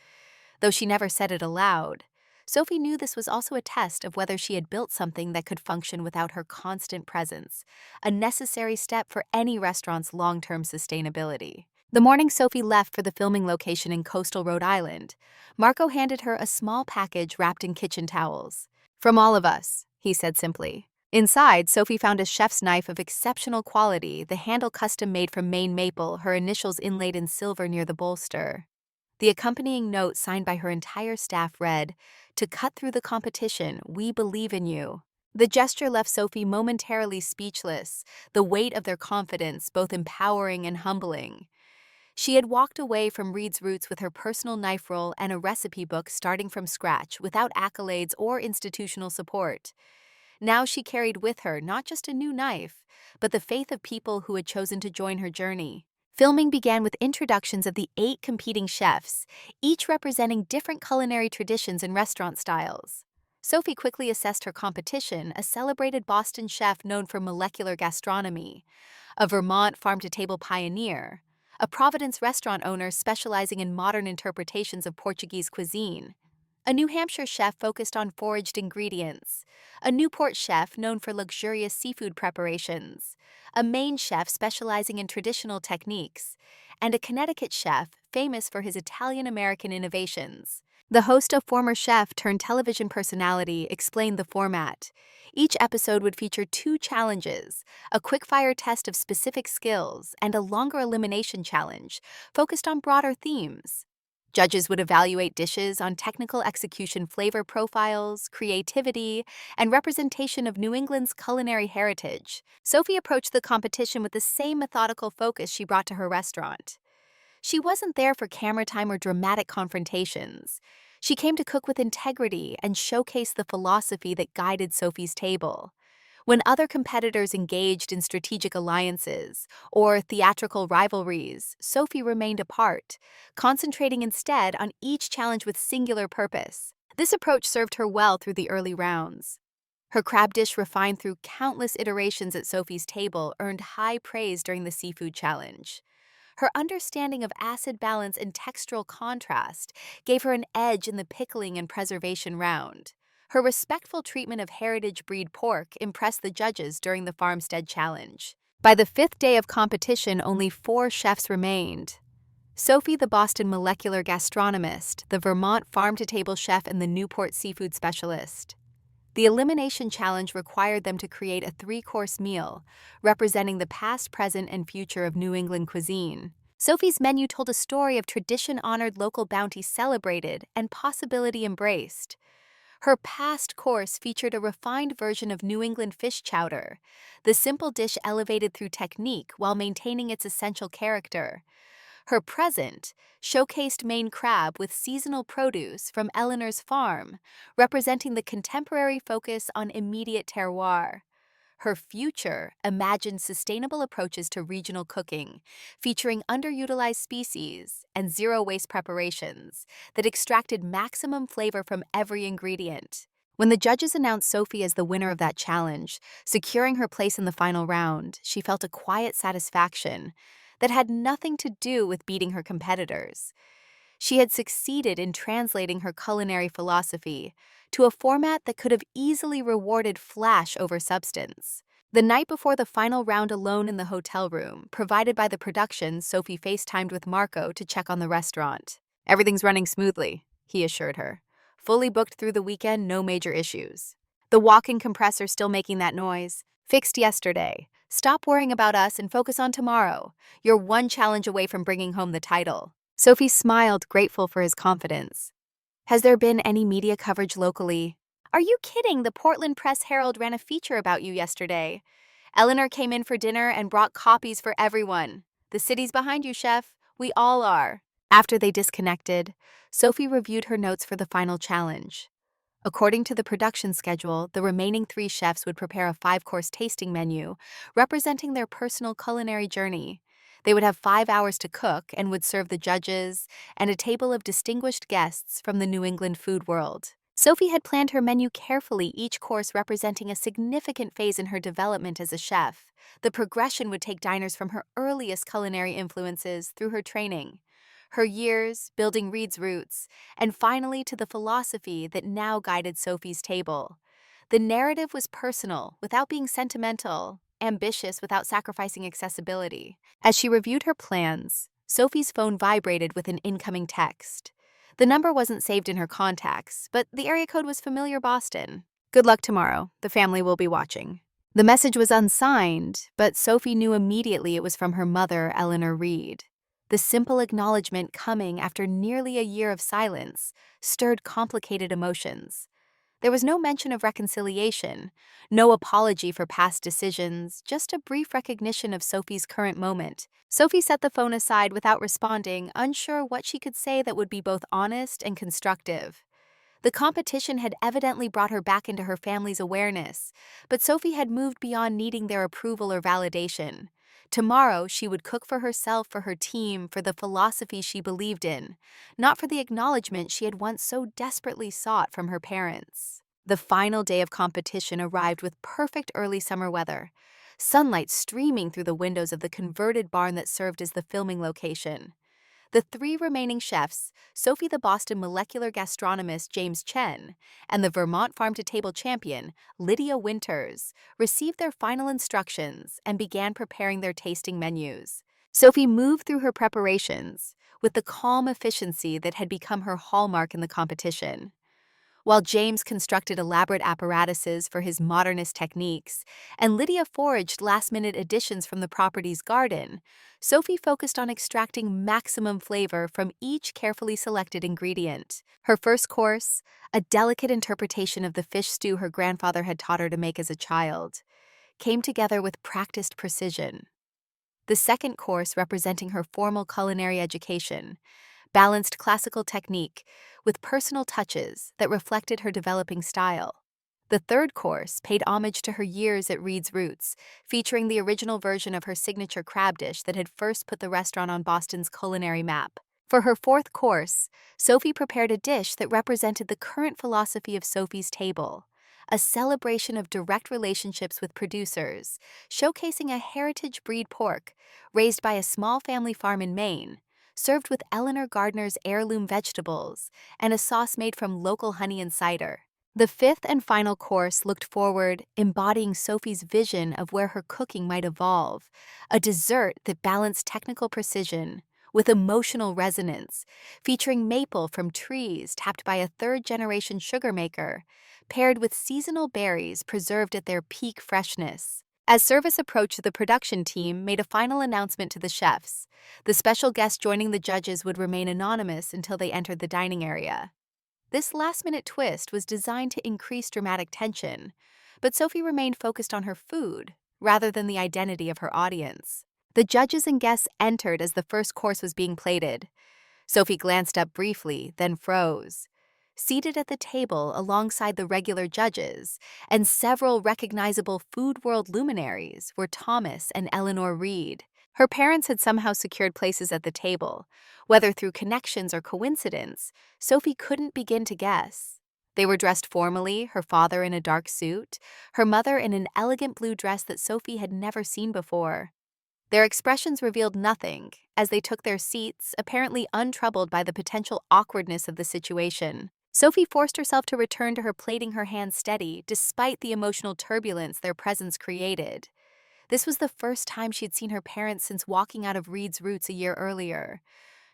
Though she never said it aloud, Sophie knew this was also a test of whether she had built something that could function without her constant presence, a necessary step for any restaurant's long-term sustainability. The morning Sophie left for the filming location in coastal Rhode Island, Marco handed her a small package wrapped in kitchen towels. "From all of us," he said simply. Inside, Sophie found a chef's knife of exceptional quality, the handle custom-made from Maine maple, her initials inlaid in silver near the bolster. The accompanying note signed by her entire staff read, "To cut through the competition, we believe in you." The gesture left Sophie momentarily speechless, the weight of their confidence both empowering and humbling. She had walked away from Reed's roots with her personal knife roll and a recipe book starting from scratch without accolades or institutional support. Now she carried with her not just a new knife, but the faith of people who had chosen to join her journey. Filming began with introductions of the 8 competing chefs, each representing different culinary traditions and restaurant styles. Sophie quickly assessed her competition, a celebrated Boston chef known for molecular gastronomy, a Vermont farm-to-table pioneer, a Providence restaurant owner specializing in modern interpretations of Portuguese cuisine, a New Hampshire chef focused on foraged ingredients, a Newport chef known for luxurious seafood preparations, a Maine chef specializing in traditional techniques, and a Connecticut chef famous for his Italian-American innovations. The host, a former chef turned television personality, explained the format. Each episode would feature 2 challenges, a quick-fire test of specific skills and a longer elimination challenge focused on broader themes. Judges would evaluate dishes on technical execution, flavor profiles, creativity, and representation of New England's culinary heritage. Sophie approached the competition with the same methodical focus she brought to her restaurant. She wasn't there for camera time or dramatic confrontations. She came to cook with integrity and showcase the philosophy that guided Sophie's table. When other competitors engaged in strategic alliances or theatrical rivalries, Sophie remained apart, concentrating instead on each challenge with singular purpose. This approach served her well through the early rounds. Her crab dish, refined through countless iterations at Sophie's table, earned high praise during the seafood challenge. Her understanding of acid balance and textural contrast gave her an edge in the pickling and preservation round. Her respectful treatment of heritage breed pork impressed the judges during the Farmstead Challenge. By the 5th day of competition, only 4 chefs remained. Sophie, the Boston molecular gastronomist, the Vermont farm-to-table chef, and the Newport seafood specialist. The elimination challenge required them to create a 3-course meal, representing the past, present, and future of New England cuisine. Sophie's menu told a story of tradition-honored, local bounty celebrated, and possibility embraced. Her past course featured a refined version of New England fish chowder, the simple dish elevated through technique while maintaining its essential character. Her present showcased Maine crab with seasonal produce from Eleanor's farm, representing the contemporary focus on immediate terroir. Her future imagined sustainable approaches to regional cooking, featuring underutilized species and zero-waste preparations that extracted maximum flavor from every ingredient. When the judges announced Sophie as the winner of that challenge, securing her place in the final round, she felt a quiet satisfaction that had nothing to do with beating her competitors. She had succeeded in translating her culinary philosophy to a format that could have easily rewarded flash over substance. The night before the final round, alone in the hotel room provided by the production, Sophie FaceTimed with Marco to check on the restaurant. "Everything's running smoothly," he assured her. "Fully booked through the weekend, no major issues. The walk-in compressor still making that noise. Fixed yesterday. Stop worrying about us and focus on tomorrow. You're one challenge away from bringing home the title." Sophie smiled, grateful for his confidence. "Has there been any media coverage locally?" "Are you kidding? The Portland Press-Herald ran a feature about you yesterday. Eleanor came in for dinner and brought copies for everyone. The city's behind you, chef. We all are." After they disconnected, Sophie reviewed her notes for the final challenge. According to the production schedule, the remaining 3 chefs would prepare a 5-course tasting menu, representing their personal culinary journey. They would have 5 hours to cook and would serve the judges and a table of distinguished guests from the New England food world. Sophie had planned her menu carefully, each course representing a significant phase in her development as a chef. The progression would take diners from her earliest culinary influences through her training. her years building Reed's roots, and finally to the philosophy that now guided Sophie's table. The narrative was personal without being sentimental, ambitious without sacrificing accessibility. As she reviewed her plans, Sophie's phone vibrated with an incoming text. The number wasn't saved in her contacts, but the area code was familiar Boston. Good luck tomorrow. The family will be watching. The message was unsigned, but Sophie knew immediately it was from her mother, Eleanor Reed. The simple acknowledgement coming after nearly a year of silence stirred complicated emotions. There was no mention of reconciliation, no apology for past decisions, just a brief recognition of Sophie's current moment. Sophie set the phone aside without responding, unsure what she could say that would be both honest and constructive. The competition had evidently brought her back into her family's awareness, but Sophie had moved beyond needing their approval or validation. Tomorrow, she would cook for herself, for her team, for the philosophy she believed in, not for the acknowledgement she had once so desperately sought from her parents. The final day of competition arrived with perfect early summer weather, sunlight streaming through the windows of the converted barn that served as the filming location. The three remaining chefs, Sophie the Boston molecular gastronomist James Chen and the Vermont farm-to-table champion Lydia Winters, received their final instructions and began preparing their tasting menus. Sophie moved through her preparations with the calm efficiency that had become her hallmark in the competition. While James constructed elaborate apparatuses for his modernist techniques, and Lydia foraged last-minute additions from the property's garden, Sophie focused on extracting maximum flavor from each carefully selected ingredient. Her first course, a delicate interpretation of the fish stew her grandfather had taught her to make as a child, came together with practiced precision. The second course, representing her formal culinary education, balanced classical technique with personal touches that reflected her developing style. The third course paid homage to her years at Reed's Roots, featuring the original version of her signature crab dish that had first put the restaurant on Boston's culinary map. For her fourth course, Sophie prepared a dish that represented the current philosophy of Sophie's Table, a celebration of direct relationships with producers, showcasing a heritage breed pork raised by a small family farm in Maine, served with Eleanor Gardner's heirloom vegetables and a sauce made from local honey and cider. The fifth and final course looked forward, embodying Sophie's vision of where her cooking might evolve, a dessert that balanced technical precision with emotional resonance, featuring maple from trees tapped by a third-generation sugar maker, paired with seasonal berries preserved at their peak freshness. As service approached, the production team made a final announcement to the chefs. The special guest joining the judges would remain anonymous until they entered the dining area. This last-minute twist was designed to increase dramatic tension, but Sophie remained focused on her food rather than the identity of her audience. The judges and guests entered as the first course was being plated. Sophie glanced up briefly, then froze. Seated at the table alongside the regular judges and several recognizable food world luminaries were Thomas and Eleanor Reed. Her parents had somehow secured places at the table. Whether through connections or coincidence, Sophie couldn't begin to guess. They were dressed formally, her father in a dark suit, her mother in an elegant blue dress that Sophie had never seen before. Their expressions revealed nothing as they took their seats, apparently untroubled by the potential awkwardness of the situation. Sophie forced herself to return to her plating, her hands steady, despite the emotional turbulence their presence created. This was the first time she'd seen her parents since walking out of Reed's Roots a year earlier.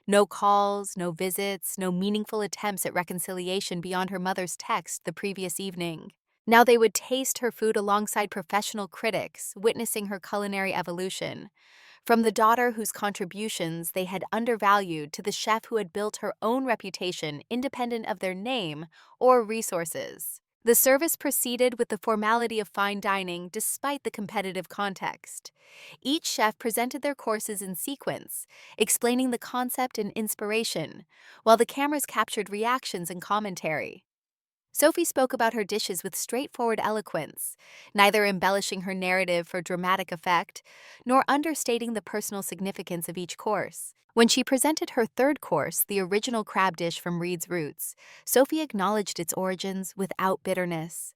No calls, no visits, no meaningful attempts at reconciliation beyond her mother's text the previous evening. Now they would taste her food alongside professional critics, witnessing her culinary evolution. From the daughter whose contributions they had undervalued to the chef who had built her own reputation independent of their name or resources. The service proceeded with the formality of fine dining despite the competitive context. Each chef presented their courses in sequence, explaining the concept and inspiration, while the cameras captured reactions and commentary. Sophie spoke about her dishes with straightforward eloquence, neither embellishing her narrative for dramatic effect nor understating the personal significance of each course. When she presented her third course, the original crab dish from Reed's Roots, Sophie acknowledged its origins without bitterness.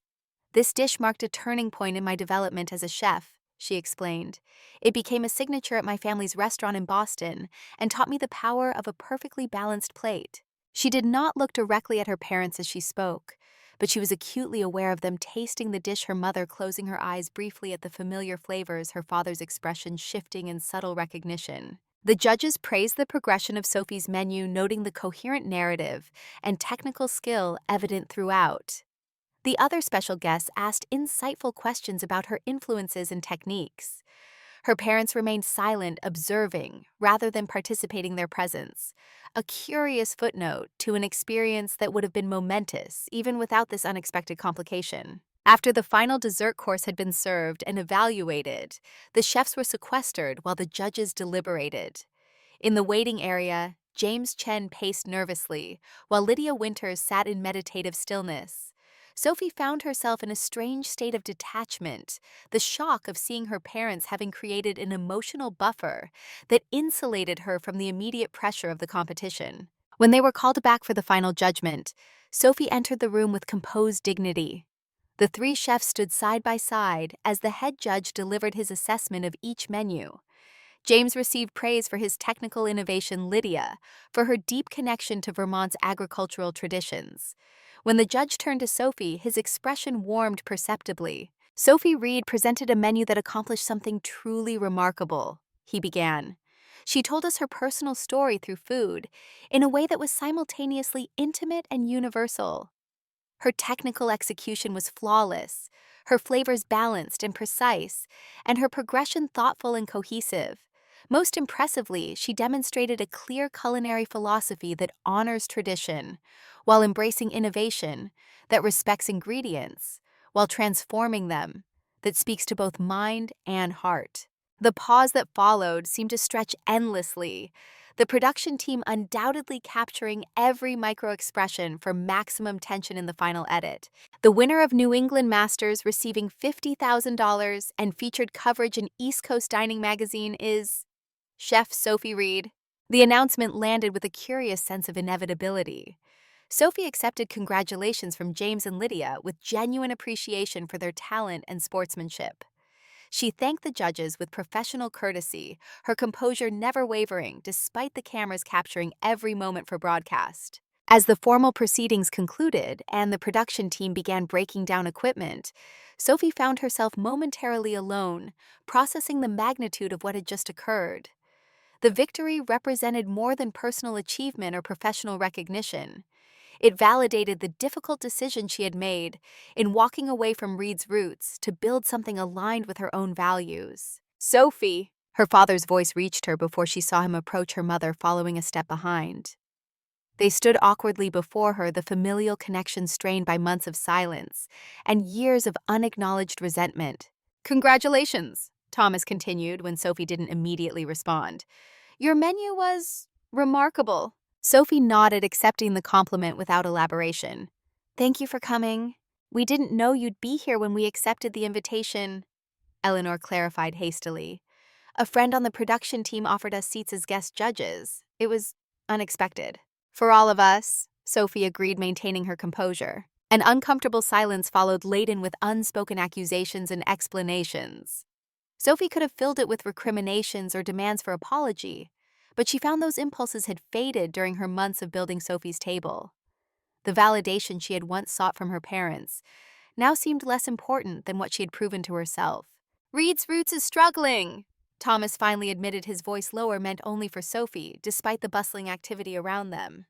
This dish marked a turning point in my development as a chef. she explained. It became a signature at my family's restaurant in Boston and taught me the power of a perfectly balanced plate. She did not look directly at her parents as she spoke, but she was acutely aware of them tasting the dish, her mother closing her eyes briefly at the familiar flavors, her father's expression shifting in subtle recognition. The judges praised the progression of Sophie's menu, noting the coherent narrative and technical skill evident throughout. The other special guests asked insightful questions about her influences and techniques. Her parents remained silent, observing, rather than participating their presence, a curious footnote to an experience that would have been momentous, even without this unexpected complication. After the final dessert course had been served and evaluated, the chefs were sequestered while the judges deliberated. In the waiting area, James Chen paced nervously, while Lydia Winters sat in meditative stillness. Sophie found herself in a strange state of detachment, the shock of seeing her parents having created an emotional buffer that insulated her from the immediate pressure of the competition. When they were called back for the final judgment, Sophie entered the room with composed dignity. The three chefs stood side by side as the head judge delivered his assessment of each menu. James received praise for his technical innovation, Lydia for her deep connection to Vermont's agricultural traditions. When the judge turned to Sophie, his expression warmed perceptibly. Sophie Reed presented a menu that accomplished something truly remarkable, he began. She told us her personal story through food in a way that was simultaneously intimate and universal. Her technical execution was flawless, her flavors balanced and precise, and her progression thoughtful and cohesive. Most impressively, she demonstrated a clear culinary philosophy that honors tradition, while embracing innovation, that respects ingredients, while transforming them, that speaks to both mind and heart. The pause that followed seemed to stretch endlessly, the production team undoubtedly capturing every micro-expression for maximum tension in the final edit. The winner of New England Masters, receiving $50,000 and featured coverage in East Coast Dining magazine, is Chef Sophie Reed. The announcement landed with a curious sense of inevitability. Sophie accepted congratulations from James and Lydia with genuine appreciation for their talent and sportsmanship. She thanked the judges with professional courtesy, her composure never wavering despite the cameras capturing every moment for broadcast. As the formal proceedings concluded and the production team began breaking down equipment, Sophie found herself momentarily alone, processing the magnitude of what had just occurred. The victory represented more than personal achievement or professional recognition. It validated the difficult decision she had made in walking away from Reed's roots to build something aligned with her own values. Sophie! Her father's voice reached her before she saw him approach her mother, following a step behind. They stood awkwardly before her, the familial connection strained by months of silence and years of unacknowledged resentment. Congratulations, Thomas continued when Sophie didn't immediately respond. Your menu was remarkable. Sophie nodded, accepting the compliment without elaboration. Thank you for coming. We didn't know you'd be here when we accepted the invitation, Eleanor clarified hastily. A friend on the production team offered us seats as guest judges. It was unexpected. For all of us, Sophie agreed, maintaining her composure. An uncomfortable silence followed, laden with unspoken accusations and explanations. Sophie could have filled it with recriminations or demands for apology, but she found those impulses had faded during her months of building Sophie's table. The validation she had once sought from her parents now seemed less important than what she had proven to herself. Reed's Roots is struggling, Thomas finally admitted, his voice lower, meant only for Sophie, despite the bustling activity around them.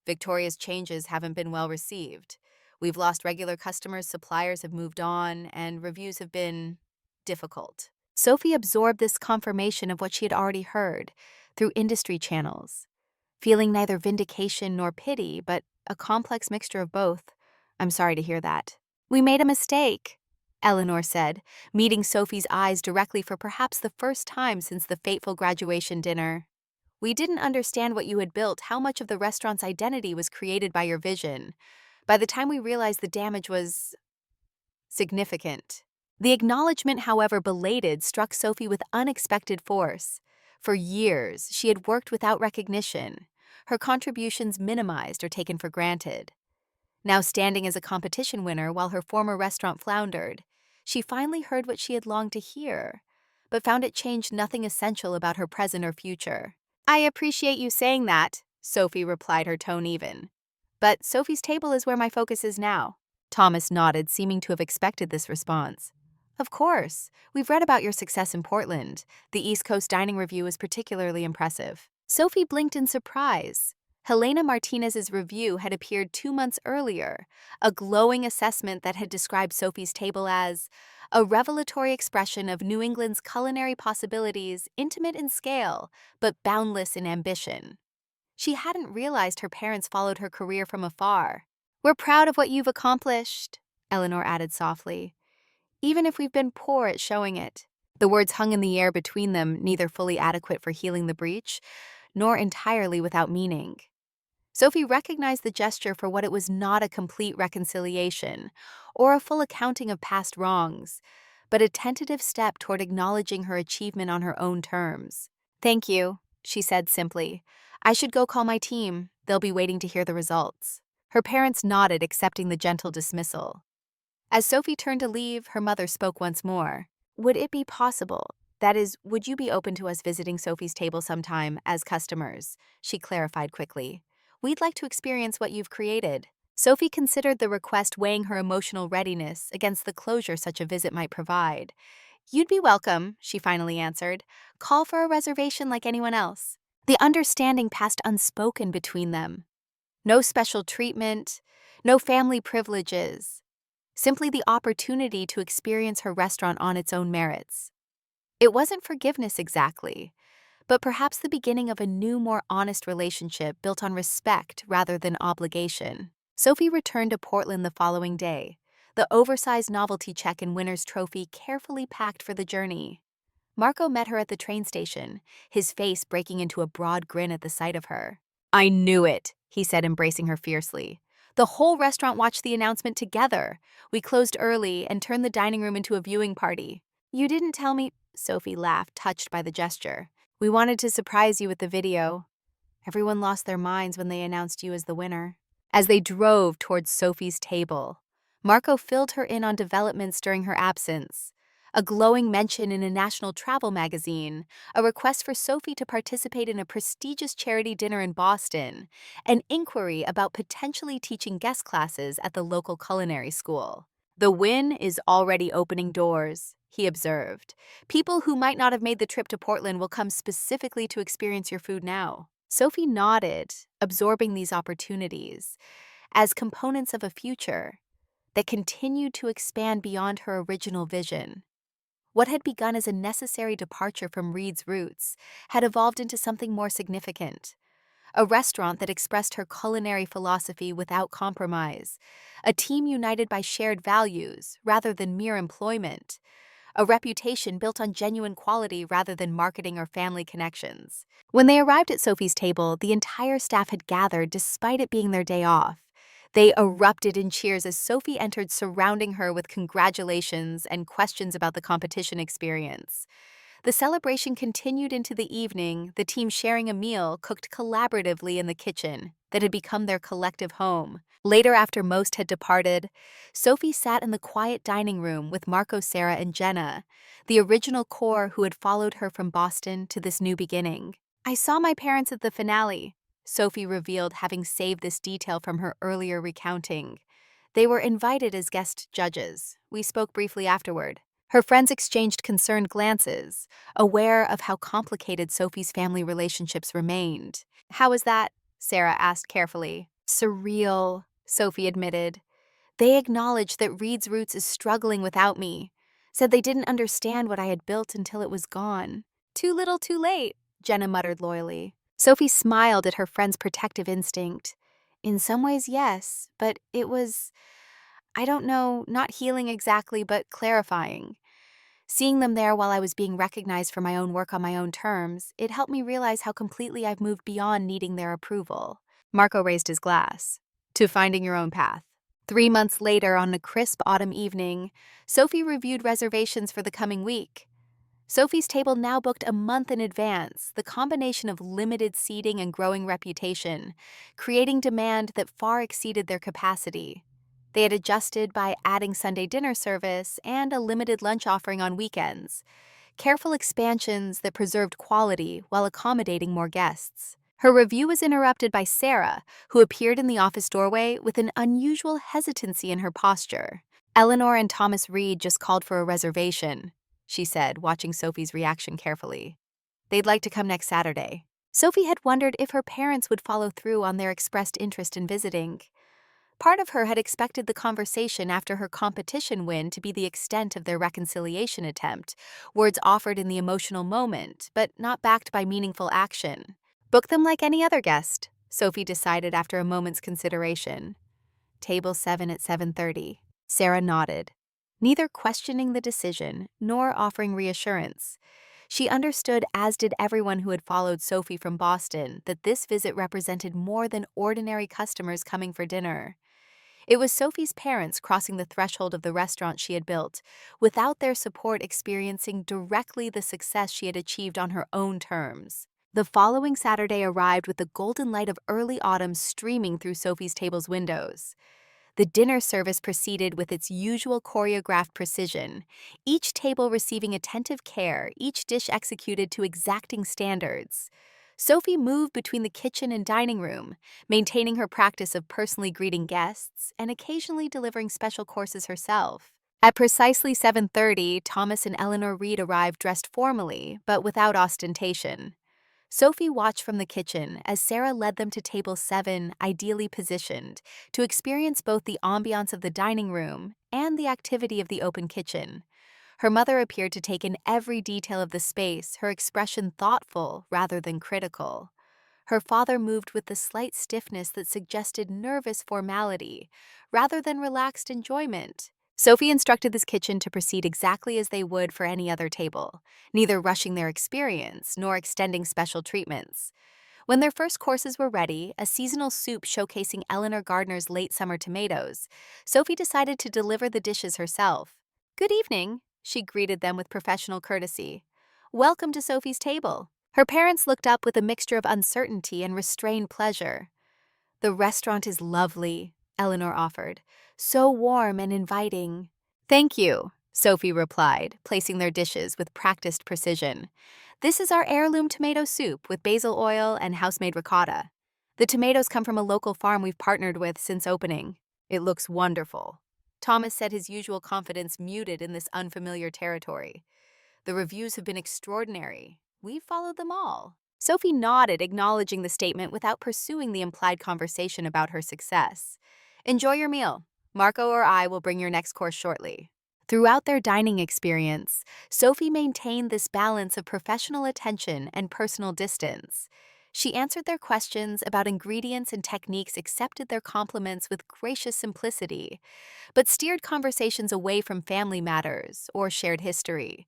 Victoria's changes haven't been well received. We've lost regular customers, suppliers have moved on, and reviews have been difficult. Sophie absorbed this confirmation of what she had already heard through industry channels, feeling neither vindication nor pity, but a complex mixture of both. I'm sorry to hear that. We made a mistake, Eleanor said, meeting Sophie's eyes directly for perhaps the first time since the fateful graduation dinner. We didn't understand what you had built, how much of the restaurant's identity was created by your vision. By the time we realized, the damage was significant. The acknowledgement, however belated, struck Sophie with unexpected force. For years, she had worked without recognition, her contributions minimized or taken for granted. Now standing as a competition winner while her former restaurant floundered, She finally heard what she had longed to hear, but found it changed nothing essential about her present or future. "I appreciate you saying that," Sophie replied, her tone even. "But Sophie's table is where my focus is now." Thomas nodded, seeming to have expected this response. "Of course. We've read about your success in Portland. The East Coast Dining Review is particularly impressive." Sophie blinked in surprise. Helena Martinez's review had appeared 2 months earlier, a glowing assessment that had described Sophie's table as a revelatory expression of New England's culinary possibilities, intimate in scale, but boundless in ambition. She hadn't realized her parents followed her career from afar. "We're proud of what you've accomplished," Eleanor added softly, "even if we've been poor at showing it." The words hung in the air between them, neither fully adequate for healing the breach, nor entirely without meaning. Sophie recognized the gesture for what it was: not a complete reconciliation or a full accounting of past wrongs, but a tentative step toward acknowledging her achievement on her own terms. "Thank you," she said simply. "I should go call my team. They'll be waiting to hear the results." Her parents nodded, accepting the gentle dismissal. As Sophie turned to leave, her mother spoke once more. "Would it be possible? That is, would you be open to us visiting Sophie's table sometime as customers?" she clarified quickly. "We'd like to experience what you've created." Sophie considered the request, weighing her emotional readiness against the closure such a visit might provide. "You'd be welcome," she finally answered. "Call for a reservation like anyone else." The understanding passed unspoken between them. No special treatment, no family privileges, simply the opportunity to experience her restaurant on its own merits. It wasn't forgiveness exactly, but perhaps the beginning of a new, more honest relationship built on respect rather than obligation. Sophie returned to Portland the following day, the oversized novelty check and winner's trophy carefully packed for the journey. Marco met her at the train station, his face breaking into a broad grin at the sight of her. "I knew it," he said, embracing her fiercely. "The whole restaurant watched the announcement together. We closed early and turned the dining room into a viewing party." "You didn't tell me," Sophie laughed, touched by the gesture. "We wanted to surprise you with the video. Everyone lost their minds when they announced you as the winner." As they drove towards Sophie's table, Marco filled her in on developments during her absence. A glowing mention in a national travel magazine, a request for Sophie to participate in a prestigious charity dinner in Boston, an inquiry about potentially teaching guest classes at the local culinary school. "The win is already opening doors," he observed. "People who might not have made the trip to Portland will come specifically to experience your food now." Sophie nodded, absorbing these opportunities as components of a future that continued to expand beyond her original vision. What had begun as a necessary departure from Reed's roots had evolved into something more significant. A restaurant that expressed her culinary philosophy without compromise, a team united by shared values rather than mere employment, a reputation built on genuine quality rather than marketing or family connections. When they arrived at Sophie's table, the entire staff had gathered despite it being their day off. They erupted in cheers as Sophie entered, surrounding her with congratulations and questions about the competition experience. The celebration continued into the evening, the team sharing a meal cooked collaboratively in the kitchen that had become their collective home. Later, after most had departed, Sophie sat in the quiet dining room with Marco, Sarah, and Jenna, the original core who had followed her from Boston to this new beginning. "I saw my parents at the finale," Sophie revealed, having saved this detail from her earlier recounting. "They were invited as guest judges. We spoke briefly afterward." Her friends exchanged concerned glances, aware of how complicated Sophie's family relationships remained. "How was that?" Sarah asked carefully. "Surreal," Sophie admitted. "They acknowledged that Reed's Roots is struggling without me, said they didn't understand what I had built until it was gone." "Too little, too late," Jenna muttered loyally. Sophie smiled at her friend's protective instinct. "In some ways, yes, but it was, I don't know, not healing exactly, but clarifying. Seeing them there while I was being recognized for my own work on my own terms, it helped me realize how completely I've moved beyond needing their approval." Marco raised his glass. "To finding your own path." 3 months later, on a crisp autumn evening, Sophie reviewed reservations for the coming week. Sophie's table now booked a month in advance, the combination of limited seating and growing reputation, creating demand that far exceeded their capacity. They had adjusted by adding Sunday dinner service and a limited lunch offering on weekends, careful expansions that preserved quality while accommodating more guests. Her review was interrupted by Sarah, who appeared in the office doorway with an unusual hesitancy in her posture. "Eleanor and Thomas Reed just called for a reservation," she said, watching Sophie's reaction carefully. "They'd like to come next Saturday." Sophie had wondered if her parents would follow through on their expressed interest in visiting. Part of her had expected the conversation after her competition win to be the extent of their reconciliation attempt, words offered in the emotional moment, but not backed by meaningful action. "Book them like any other guest," Sophie decided after a moment's consideration. "Table 7 at 7:30. Sarah nodded, neither questioning the decision nor offering reassurance. She understood, as did everyone who had followed Sophie from Boston, that this visit represented more than ordinary customers coming for dinner. It was Sophie's parents crossing the threshold of the restaurant she had built, without their support experiencing directly the success she had achieved on her own terms. The following Saturday arrived with the golden light of early autumn streaming through Sophie's table's windows. The dinner service proceeded with its usual choreographed precision, each table receiving attentive care, each dish executed to exacting standards. Sophie moved between the kitchen and dining room, maintaining her practice of personally greeting guests and occasionally delivering special courses herself. At precisely 7:30, Thomas and Eleanor Reed arrived dressed formally, but without ostentation. Sophie watched from the kitchen as Sarah led them to table 7, ideally positioned, to experience both the ambiance of the dining room and the activity of the open kitchen. Her mother appeared to take in every detail of the space, her expression thoughtful rather than critical. Her father moved with the slight stiffness that suggested nervous formality, rather than relaxed enjoyment. Sophie instructed this kitchen to proceed exactly as they would for any other table, neither rushing their experience nor extending special treatments. When their first courses were ready, a seasonal soup showcasing Eleanor Gardner's late summer tomatoes, Sophie decided to deliver the dishes herself. "Good evening," she greeted them with professional courtesy. "Welcome to Sophie's table." Her parents looked up with a mixture of uncertainty and restrained pleasure. "The restaurant is lovely," Eleanor offered. "So warm and inviting." "Thank you," Sophie replied, placing their dishes with practiced precision. "This is our heirloom tomato soup with basil oil and house-made ricotta. The tomatoes come from a local farm we've partnered with since opening." "It looks wonderful," Thomas said, his usual confidence muted in this unfamiliar territory. "The reviews have been extraordinary. We've followed them all." Sophie nodded, acknowledging the statement without pursuing the implied conversation about her success. "Enjoy your meal. Marco or I will bring your next course shortly." Throughout their dining experience, Sophie maintained this balance of professional attention and personal distance. She answered their questions about ingredients and techniques, accepted their compliments with gracious simplicity, but steered conversations away from family matters or shared history.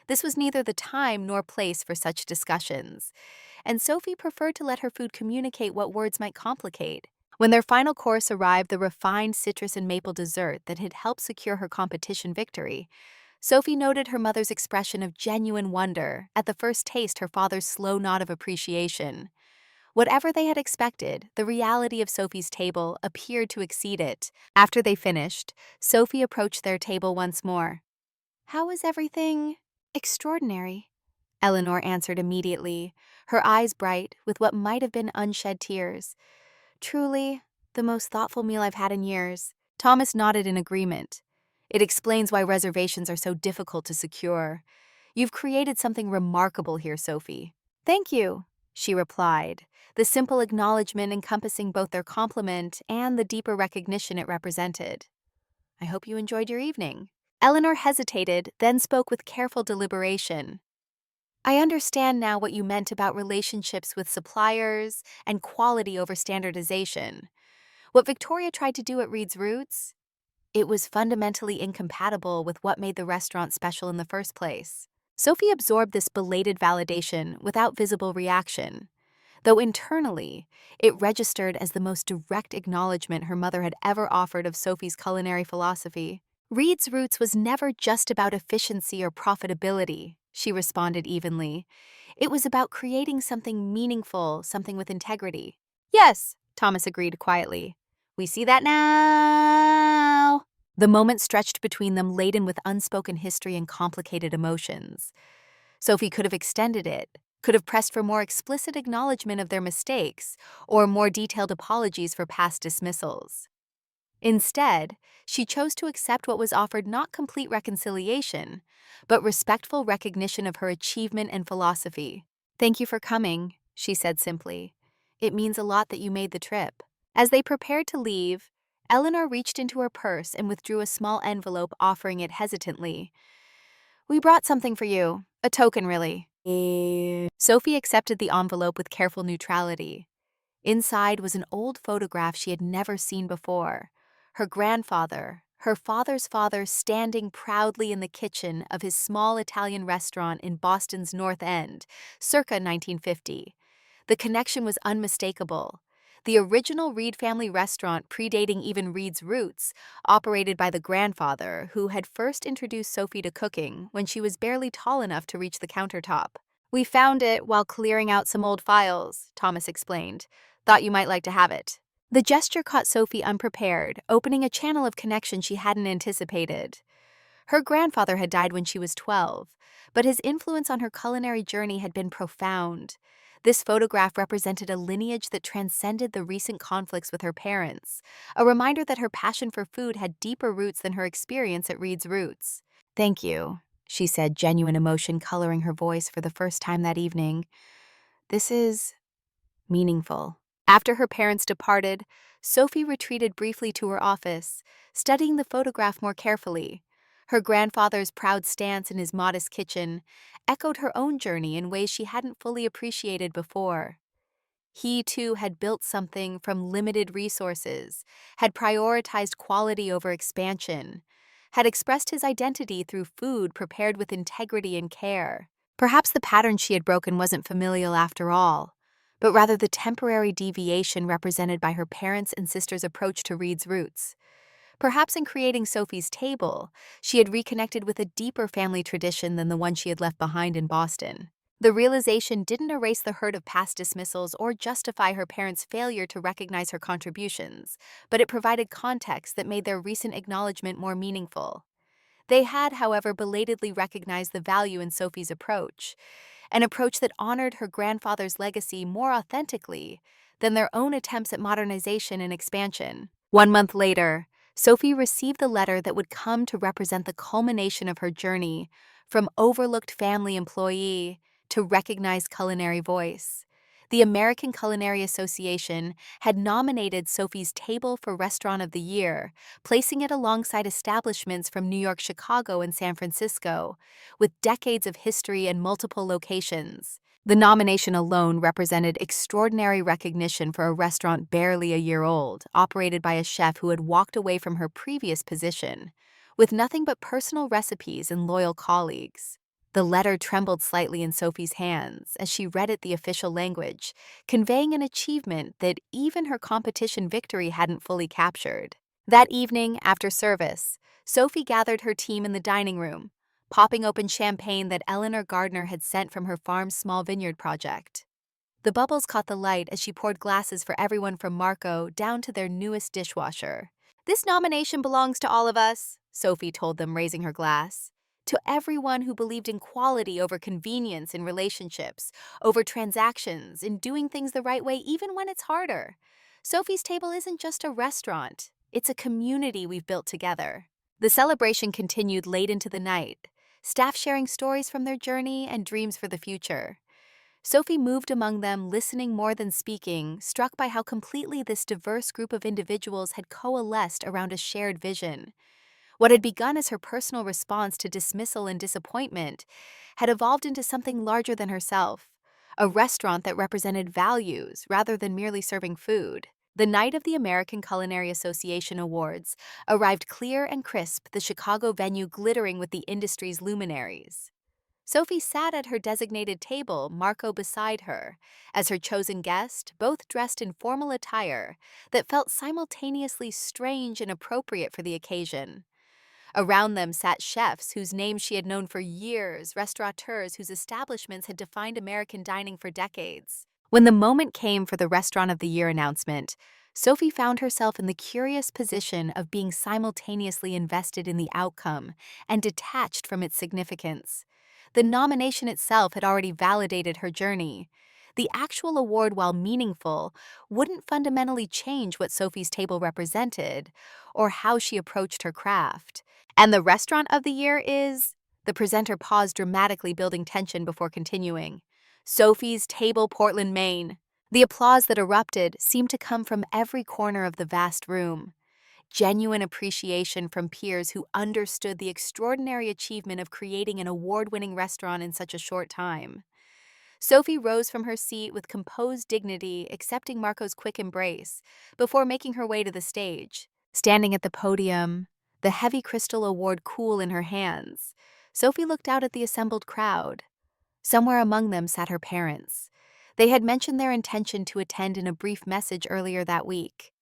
This was neither the time nor place for such discussions, and Sophie preferred to let her food communicate what words might complicate. When their final course arrived, the refined citrus and maple dessert that had helped secure her competition victory, Sophie noted her mother's expression of genuine wonder, at the first taste her father's slow nod of appreciation. Whatever they had expected, the reality of Sophie's table appeared to exceed it. After they finished, Sophie approached their table once more. "How is everything?" "Extraordinary," Eleanor answered immediately, her eyes bright with what might have been unshed tears. "Truly, the most thoughtful meal I've had in years." Thomas nodded in agreement. "It explains why reservations are so difficult to secure. You've created something remarkable here, Sophie." "Thank you," she replied, the simple acknowledgement encompassing both their compliment and the deeper recognition it represented. "I hope you enjoyed your evening." Eleanor hesitated, then spoke with careful deliberation. "I understand now what you meant about relationships with suppliers and quality over standardization. What Victoria tried to do at Reed's Roots, it was fundamentally incompatible with what made the restaurant special in the first place." Sophie absorbed this belated validation without visible reaction, though internally, it registered as the most direct acknowledgement her mother had ever offered of Sophie's culinary philosophy. "Reed's Roots was never just about efficiency or profitability," she responded evenly. "It was about creating something meaningful, something with integrity." "Yes," Thomas agreed quietly. "We see that now." The moment stretched between them laden with unspoken history and complicated emotions. Sophie could have extended it, could have pressed for more explicit acknowledgement of their mistakes or more detailed apologies for past dismissals. Instead, she chose to accept what was offered not complete reconciliation, but respectful recognition of her achievement and philosophy. "Thank you for coming," she said simply. "It means a lot that you made the trip." As they prepared to leave, Eleanor reached into her purse and withdrew a small envelope, offering it hesitantly. "We brought something for you. A token, really." Sophie accepted the envelope with careful neutrality. Inside was an old photograph she had never seen before. Her grandfather, her father's father, standing proudly in the kitchen of his small Italian restaurant in Boston's North End, circa 1950. The connection was unmistakable. The original Reed family restaurant, predating even Reed's roots, operated by the grandfather who had first introduced Sophie to cooking when she was barely tall enough to reach the countertop. "We found it while clearing out some old files," Thomas explained. "Thought you might like to have it." The gesture caught Sophie unprepared, opening a channel of connection she hadn't anticipated. Her grandfather had died when she was 12, but his influence on her culinary journey had been profound. This photograph represented a lineage that transcended the recent conflicts with her parents, a reminder that her passion for food had deeper roots than her experience at Reed's Roots. "Thank you," she said, genuine emotion coloring her voice for the first time that evening. "This is meaningful." After her parents departed, Sophie retreated briefly to her office, studying the photograph more carefully. Her grandfather's proud stance in his modest kitchen echoed her own journey in ways she hadn't fully appreciated before. He, too, had built something from limited resources, had prioritized quality over expansion, had expressed his identity through food prepared with integrity and care. Perhaps the pattern she had broken wasn't familial after all, but rather the temporary deviation represented by her parents' and sisters' approach to Reed's Roots. Perhaps in creating Sophie's table, she had reconnected with a deeper family tradition than the one she had left behind in Boston. The realization didn't erase the hurt of past dismissals or justify her parents' failure to recognize her contributions, but it provided context that made their recent acknowledgement more meaningful. They had, however, belatedly recognized the value in Sophie's approach, an approach that honored her grandfather's legacy more authentically than their own attempts at modernization and expansion. 1 month later, Sophie received the letter that would come to represent the culmination of her journey from overlooked family employee to recognized culinary voice. The American Culinary Association had nominated Sophie's table for Restaurant of the Year, placing it alongside establishments from New York, Chicago, and San Francisco, with decades of history and multiple locations. The nomination alone represented extraordinary recognition for a restaurant barely a year old, operated by a chef who had walked away from her previous position, with nothing but personal recipes and loyal colleagues. The letter trembled slightly in Sophie's hands as she read it the official language, conveying an achievement that even her competition victory hadn't fully captured. That evening, after service, Sophie gathered her team in the dining room, popping open champagne that Eleanor Gardner had sent from her farm's small vineyard project. The bubbles caught the light as she poured glasses for everyone from Marco down to their newest dishwasher. "This nomination belongs to all of us," Sophie told them, raising her glass. "To everyone who believed in quality over convenience in relationships, over transactions, in doing things the right way even when it's harder. Sophie's Table isn't just a restaurant, it's a community we've built together." The celebration continued late into the night, staff sharing stories from their journey and dreams for the future. Sophie moved among them, listening more than speaking, struck by how completely this diverse group of individuals had coalesced around a shared vision. What had begun as her personal response to dismissal and disappointment had evolved into something larger than herself, a restaurant that represented values rather than merely serving food. The night of the American Culinary Association Awards arrived clear and crisp, the Chicago venue glittering with the industry's luminaries. Sophie sat at her designated table, Marco beside her, as her chosen guest, both dressed in formal attire that felt simultaneously strange and appropriate for the occasion. Around them sat chefs whose names she had known for years, restaurateurs whose establishments had defined American dining for decades. When the moment came for the Restaurant of the Year announcement, Sophie found herself in the curious position of being simultaneously invested in the outcome and detached from its significance. The nomination itself had already validated her journey. The actual award, while meaningful, wouldn't fundamentally change what Sophie's table represented or how she approached her craft. And the restaurant of the year is? The presenter paused dramatically, building tension before continuing. Sophie's Table, Portland, Maine. The applause that erupted seemed to come from every corner of the vast room. Genuine appreciation from peers who understood the extraordinary achievement of creating an award-winning restaurant in such a short time. Sophie rose from her seat with composed dignity, accepting Marco's quick embrace, before making her way to the stage. Standing at the podium, the heavy crystal award cool in her hands, Sophie looked out at the assembled crowd. Somewhere among them sat her parents. They had mentioned their intention to attend in a brief message earlier that week.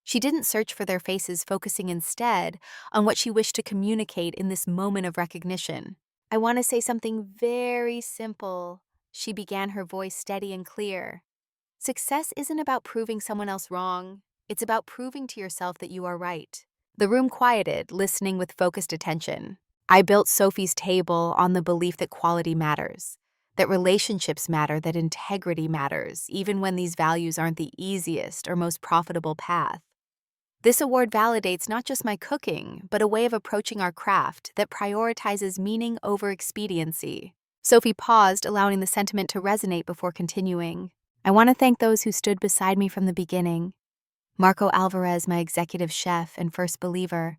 She didn't search for their faces, focusing instead on what she wished to communicate in this moment of recognition. "I want to say something very simple," she began, her voice steady and clear. "Success isn't about proving someone else wrong. It's about proving to yourself that you are right." The room quieted, listening with focused attention. I built Sophie's table on the belief that quality matters, that relationships matter, that integrity matters, even when these values aren't the easiest or most profitable path. This award validates not just my cooking, but a way of approaching our craft that prioritizes meaning over expediency. Sophie paused, allowing the sentiment to resonate before continuing. "I want to thank those who stood beside me from the beginning. Marco Alvarez, my executive chef and first believer.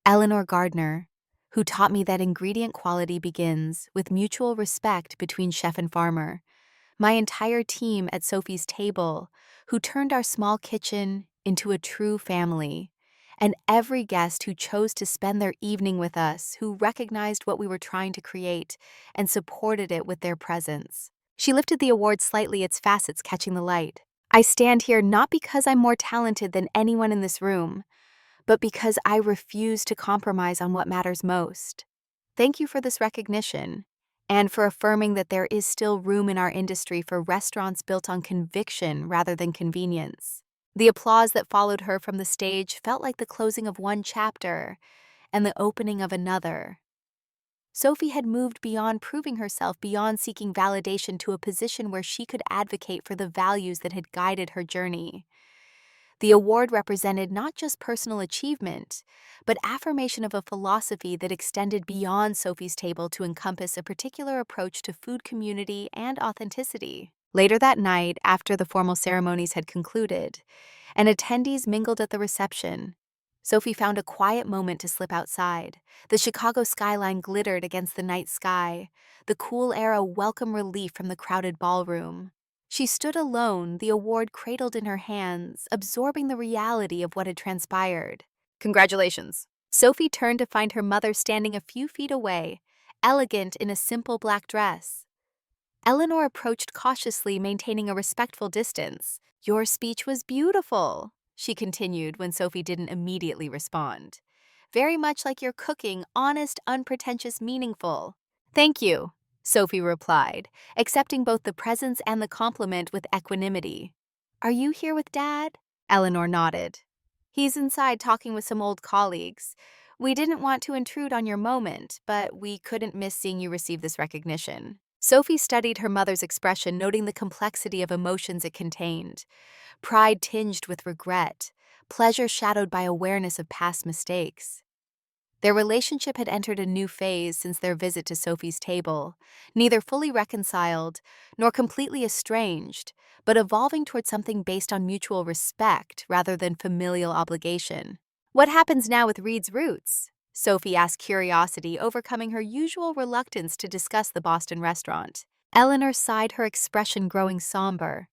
Eleanor Gardner, who taught me that ingredient quality begins with mutual respect between chef and farmer. My entire team at Sophie's Table, who turned our small kitchen into a true family. And every guest who chose to spend their evening with us, who recognized what we were trying to create and supported it with their presence." She lifted the award slightly, its facets catching the light. "I stand here not because I'm more talented than anyone in this room, but because I refuse to compromise on what matters most. Thank you for this recognition, and for affirming that there is still room in our industry for restaurants built on conviction rather than convenience." The applause that followed her from the stage felt like the closing of one chapter and the opening of another. Sophie had moved beyond proving herself, beyond seeking validation, to a position where she could advocate for the values that had guided her journey. The award represented not just personal achievement, but affirmation of a philosophy that extended beyond Sophie's Table to encompass a particular approach to food, community, and authenticity. Later that night, after the formal ceremonies had concluded, and attendees mingled at the reception, Sophie found a quiet moment to slip outside. The Chicago skyline glittered against the night sky, the cool air a welcome relief from the crowded ballroom. She stood alone, the award cradled in her hands, absorbing the reality of what had transpired. "Congratulations." Sophie turned to find her mother standing a few feet away, elegant in a simple black dress. Eleanor approached cautiously, maintaining a respectful distance. "Your speech was beautiful," she continued when Sophie didn't immediately respond. "Very much like your cooking, honest, unpretentious, meaningful." "Thank you," Sophie replied, accepting both the presents and the compliment with equanimity. "Are you here with Dad?" Eleanor nodded. "He's inside talking with some old colleagues. We didn't want to intrude on your moment, but we couldn't miss seeing you receive this recognition." Sophie studied her mother's expression, noting the complexity of emotions it contained. Pride tinged with regret, pleasure shadowed by awareness of past mistakes. Their relationship had entered a new phase since their visit to Sophie's Table, neither fully reconciled nor completely estranged, but evolving toward something based on mutual respect rather than familial obligation. "What happens now with Reed's Roots?" Sophie asked, curiosity overcoming her usual reluctance to discuss the Boston restaurant. Eleanor sighed, her expression growing somber.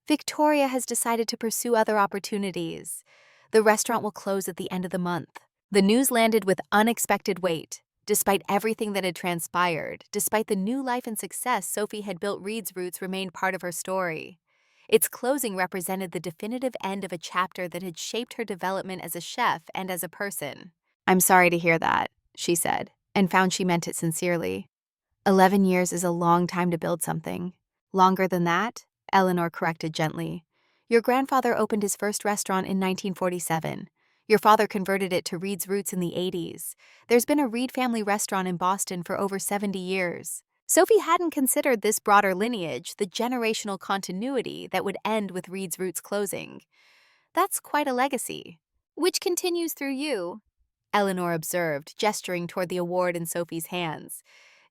"Victoria has decided to pursue other opportunities. The restaurant will close at the end of the month." The news landed with unexpected weight. Despite everything that had transpired, despite the new life and success Sophie had built, Reed's Roots remained part of her story. Its closing represented the definitive end of a chapter that had shaped her development as a chef and as a person. "I'm sorry to hear that," she said, and found she meant it sincerely. 11 years is a long time to build something. "Longer than that," Eleanor corrected gently. Your grandfather opened his first restaurant in 1947. Your father converted it to Reed's Roots in the 80s. There's been a Reed family restaurant in Boston for over 70 years. Sophie hadn't considered this broader lineage, the generational continuity that would end with Reed's Roots closing. That's quite a legacy. Which continues through you, Eleanor observed, gesturing toward the award in Sophie's hands.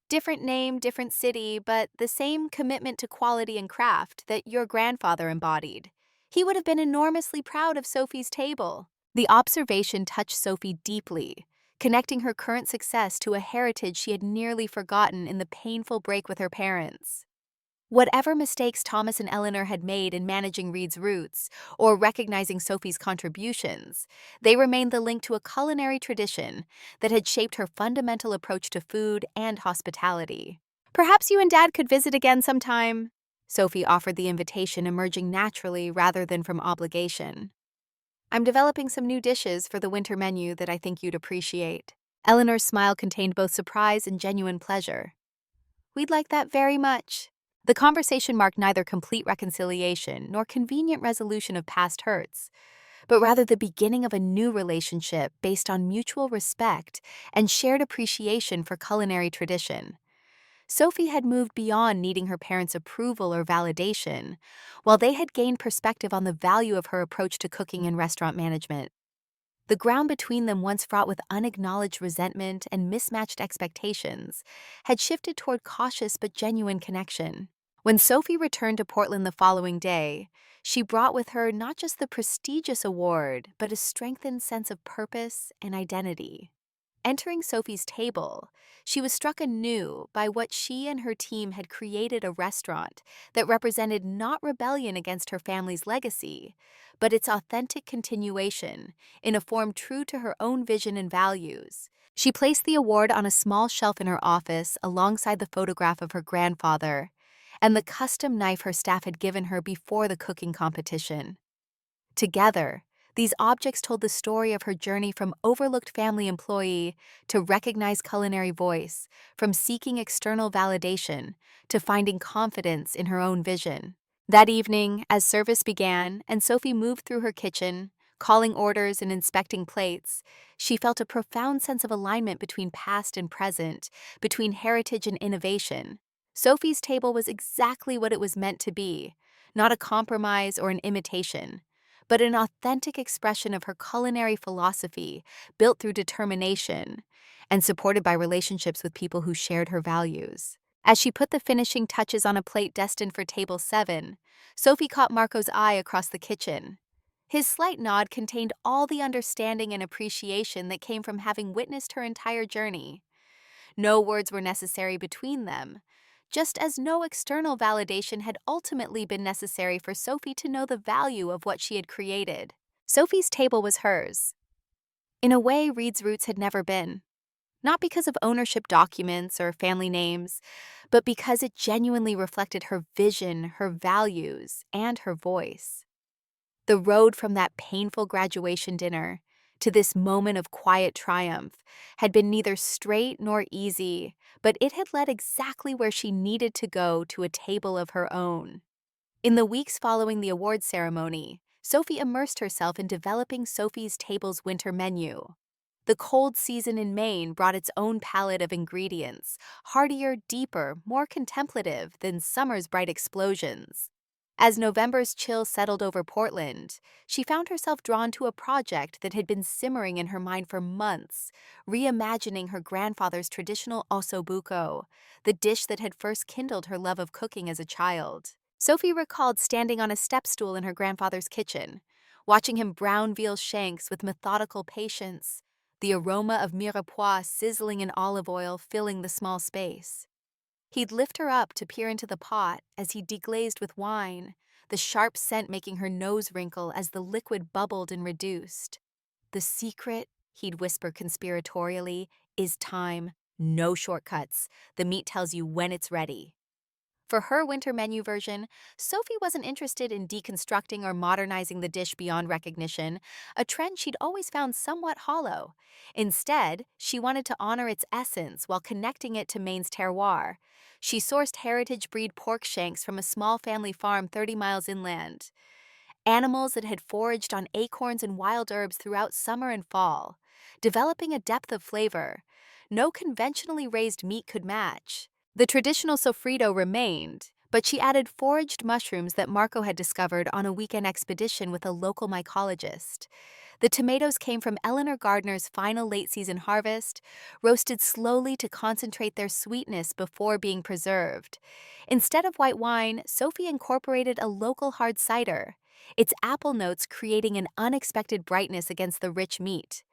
Different name, different city, but the same commitment to quality and craft that your grandfather embodied. He would have been enormously proud of Sophie's table. The observation touched Sophie deeply, connecting her current success to a heritage she had nearly forgotten in the painful break with her parents. Whatever mistakes Thomas and Eleanor had made in managing Reed's Roots or recognizing Sophie's contributions, they remained the link to a culinary tradition that had shaped her fundamental approach to food and hospitality. Perhaps you and Dad could visit again sometime. Sophie offered the invitation, emerging naturally rather than from obligation. I'm developing some new dishes for the winter menu that I think you'd appreciate. Eleanor's smile contained both surprise and genuine pleasure. We'd like that very much. The conversation marked neither complete reconciliation nor convenient resolution of past hurts, but rather the beginning of a new relationship based on mutual respect and shared appreciation for culinary tradition. Sophie had moved beyond needing her parents' approval or validation, while they had gained perspective on the value of her approach to cooking and restaurant management. The ground between them, once fraught with unacknowledged resentment and mismatched expectations, had shifted toward cautious but genuine connection. When Sophie returned to Portland the following day, she brought with her not just the prestigious award, but a strengthened sense of purpose and identity. Entering Sophie's table, she was struck anew by what she and her team had created: a restaurant that represented not rebellion against her family's legacy, but its authentic continuation in a form true to her own vision and values. She placed the award on a small shelf in her office alongside the photograph of her grandfather and the custom knife her staff had given her before the cooking competition. Together, these objects told the story of her journey from overlooked family employee to recognized culinary voice, from seeking external validation to finding confidence in her own vision. That evening, as service began and Sophie moved through her kitchen, calling orders and inspecting plates, she felt a profound sense of alignment between past and present, between heritage and innovation. Sophie's table was exactly what it was meant to be, not a compromise or an imitation, but an authentic expression of her culinary philosophy, built through determination and supported by relationships with people who shared her values. As she put the finishing touches on a plate destined for table 7, Sophie caught Marco's eye across the kitchen. His slight nod contained all the understanding and appreciation that came from having witnessed her entire journey. No words were necessary between them, just as no external validation had ultimately been necessary for Sophie to know the value of what she had created. Sophie's table was hers, in a way Reed's Roots had never been. Not because of ownership documents or family names, but because it genuinely reflected her vision, her values, and her voice. The road from that painful graduation dinner to this moment of quiet triumph had been neither straight nor easy, but it had led exactly where she needed to go, to a table of her own. In the weeks following the awards ceremony, Sophie immersed herself in developing Sophie's Table's winter menu. The cold season in Maine brought its own palette of ingredients, heartier, deeper, more contemplative than summer's bright explosions. As November's chill settled over Portland, she found herself drawn to a project that had been simmering in her mind for months, reimagining her grandfather's traditional ossobuco, the dish that had first kindled her love of cooking as a child. Sophie recalled standing on a step stool in her grandfather's kitchen, watching him brown veal shanks with methodical patience, the aroma of mirepoix sizzling in olive oil filling the small space. He'd lift her up to peer into the pot as he deglazed with wine, the sharp scent making her nose wrinkle as the liquid bubbled and reduced. "The secret," he'd whisper conspiratorially, "is time. No shortcuts. The meat tells you when it's ready." For her winter menu version, Sophie wasn't interested in deconstructing or modernizing the dish beyond recognition, a trend she'd always found somewhat hollow. Instead, she wanted to honor its essence while connecting it to Maine's terroir. She sourced heritage breed pork shanks from a small family farm 30 miles inland. animals that had foraged on acorns and wild herbs throughout summer and fall, developing a depth of flavor no conventionally raised meat could match. The traditional sofrito remained, but she added foraged mushrooms that Marco had discovered on a weekend expedition with a local mycologist. The tomatoes came from Eleanor Gardner's final late-season harvest, roasted slowly to concentrate their sweetness before being preserved. Instead of white wine, Sophie incorporated a local hard cider, its apple notes creating an unexpected brightness against the rich meat.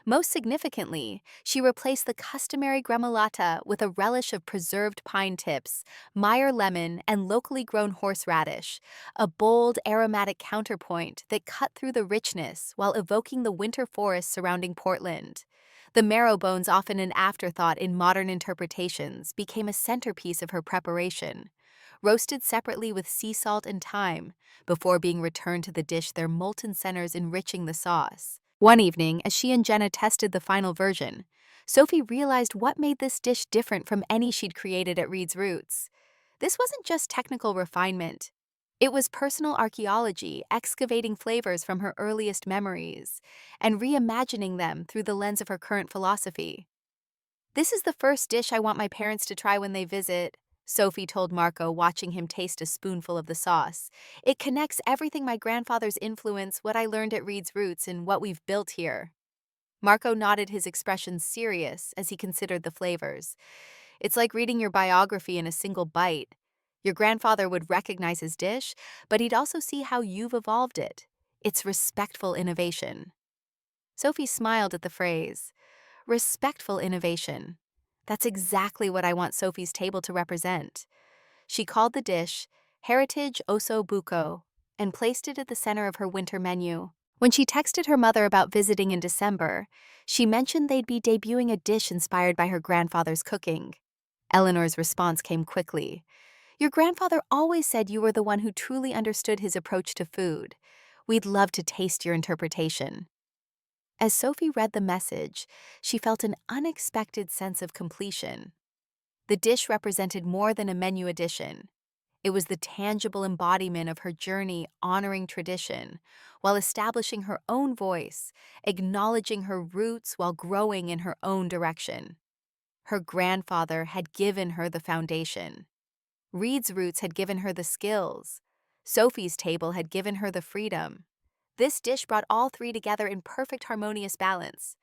Most significantly, she replaced the customary gremolata with a relish of preserved pine tips, Meyer lemon, and locally grown horseradish, a bold, aromatic counterpoint that cut through the richness while evoking the winter forests surrounding Portland. The marrow bones, often an afterthought in modern interpretations, became a centerpiece of her preparation. Roasted separately with sea salt and thyme, before being returned to the dish, their molten centers enriching the sauce. One evening, as she and Jenna tested the final version, Sophie realized what made this dish different from any she'd created at Reed's Roots. This wasn't just technical refinement. It was personal archaeology, excavating flavors from her earliest memories and reimagining them through the lens of her current philosophy. "This is the first dish I want my parents to try when they visit," Sophie told Marco, watching him taste a spoonful of the sauce. "It connects everything my grandfather's influence, what I learned at Reed's Roots, and what we've built here." Marco nodded, his expression serious as he considered the flavors. "It's like reading your biography in a single bite. Your grandfather would recognize his dish, but he'd also see how you've evolved it. It's respectful innovation." Sophie smiled at the phrase. Respectful innovation. That's exactly what I want Sophie's table to represent. She called the dish Heritage Osso Buco and placed it at the center of her winter menu. When she texted her mother about visiting in December, she mentioned they'd be debuting a dish inspired by her grandfather's cooking. Eleanor's response came quickly. "Your grandfather always said you were the one who truly understood his approach to food. We'd love to taste your interpretation." As Sophie read the message, she felt an unexpected sense of completion. The dish represented more than a menu addition. It was the tangible embodiment of her journey honoring tradition, while establishing her own voice, acknowledging her roots while growing in her own direction. Her grandfather had given her the foundation. Reed's Roots had given her the skills. Sophie's table had given her the freedom. This dish brought all three together in perfect harmonious balance.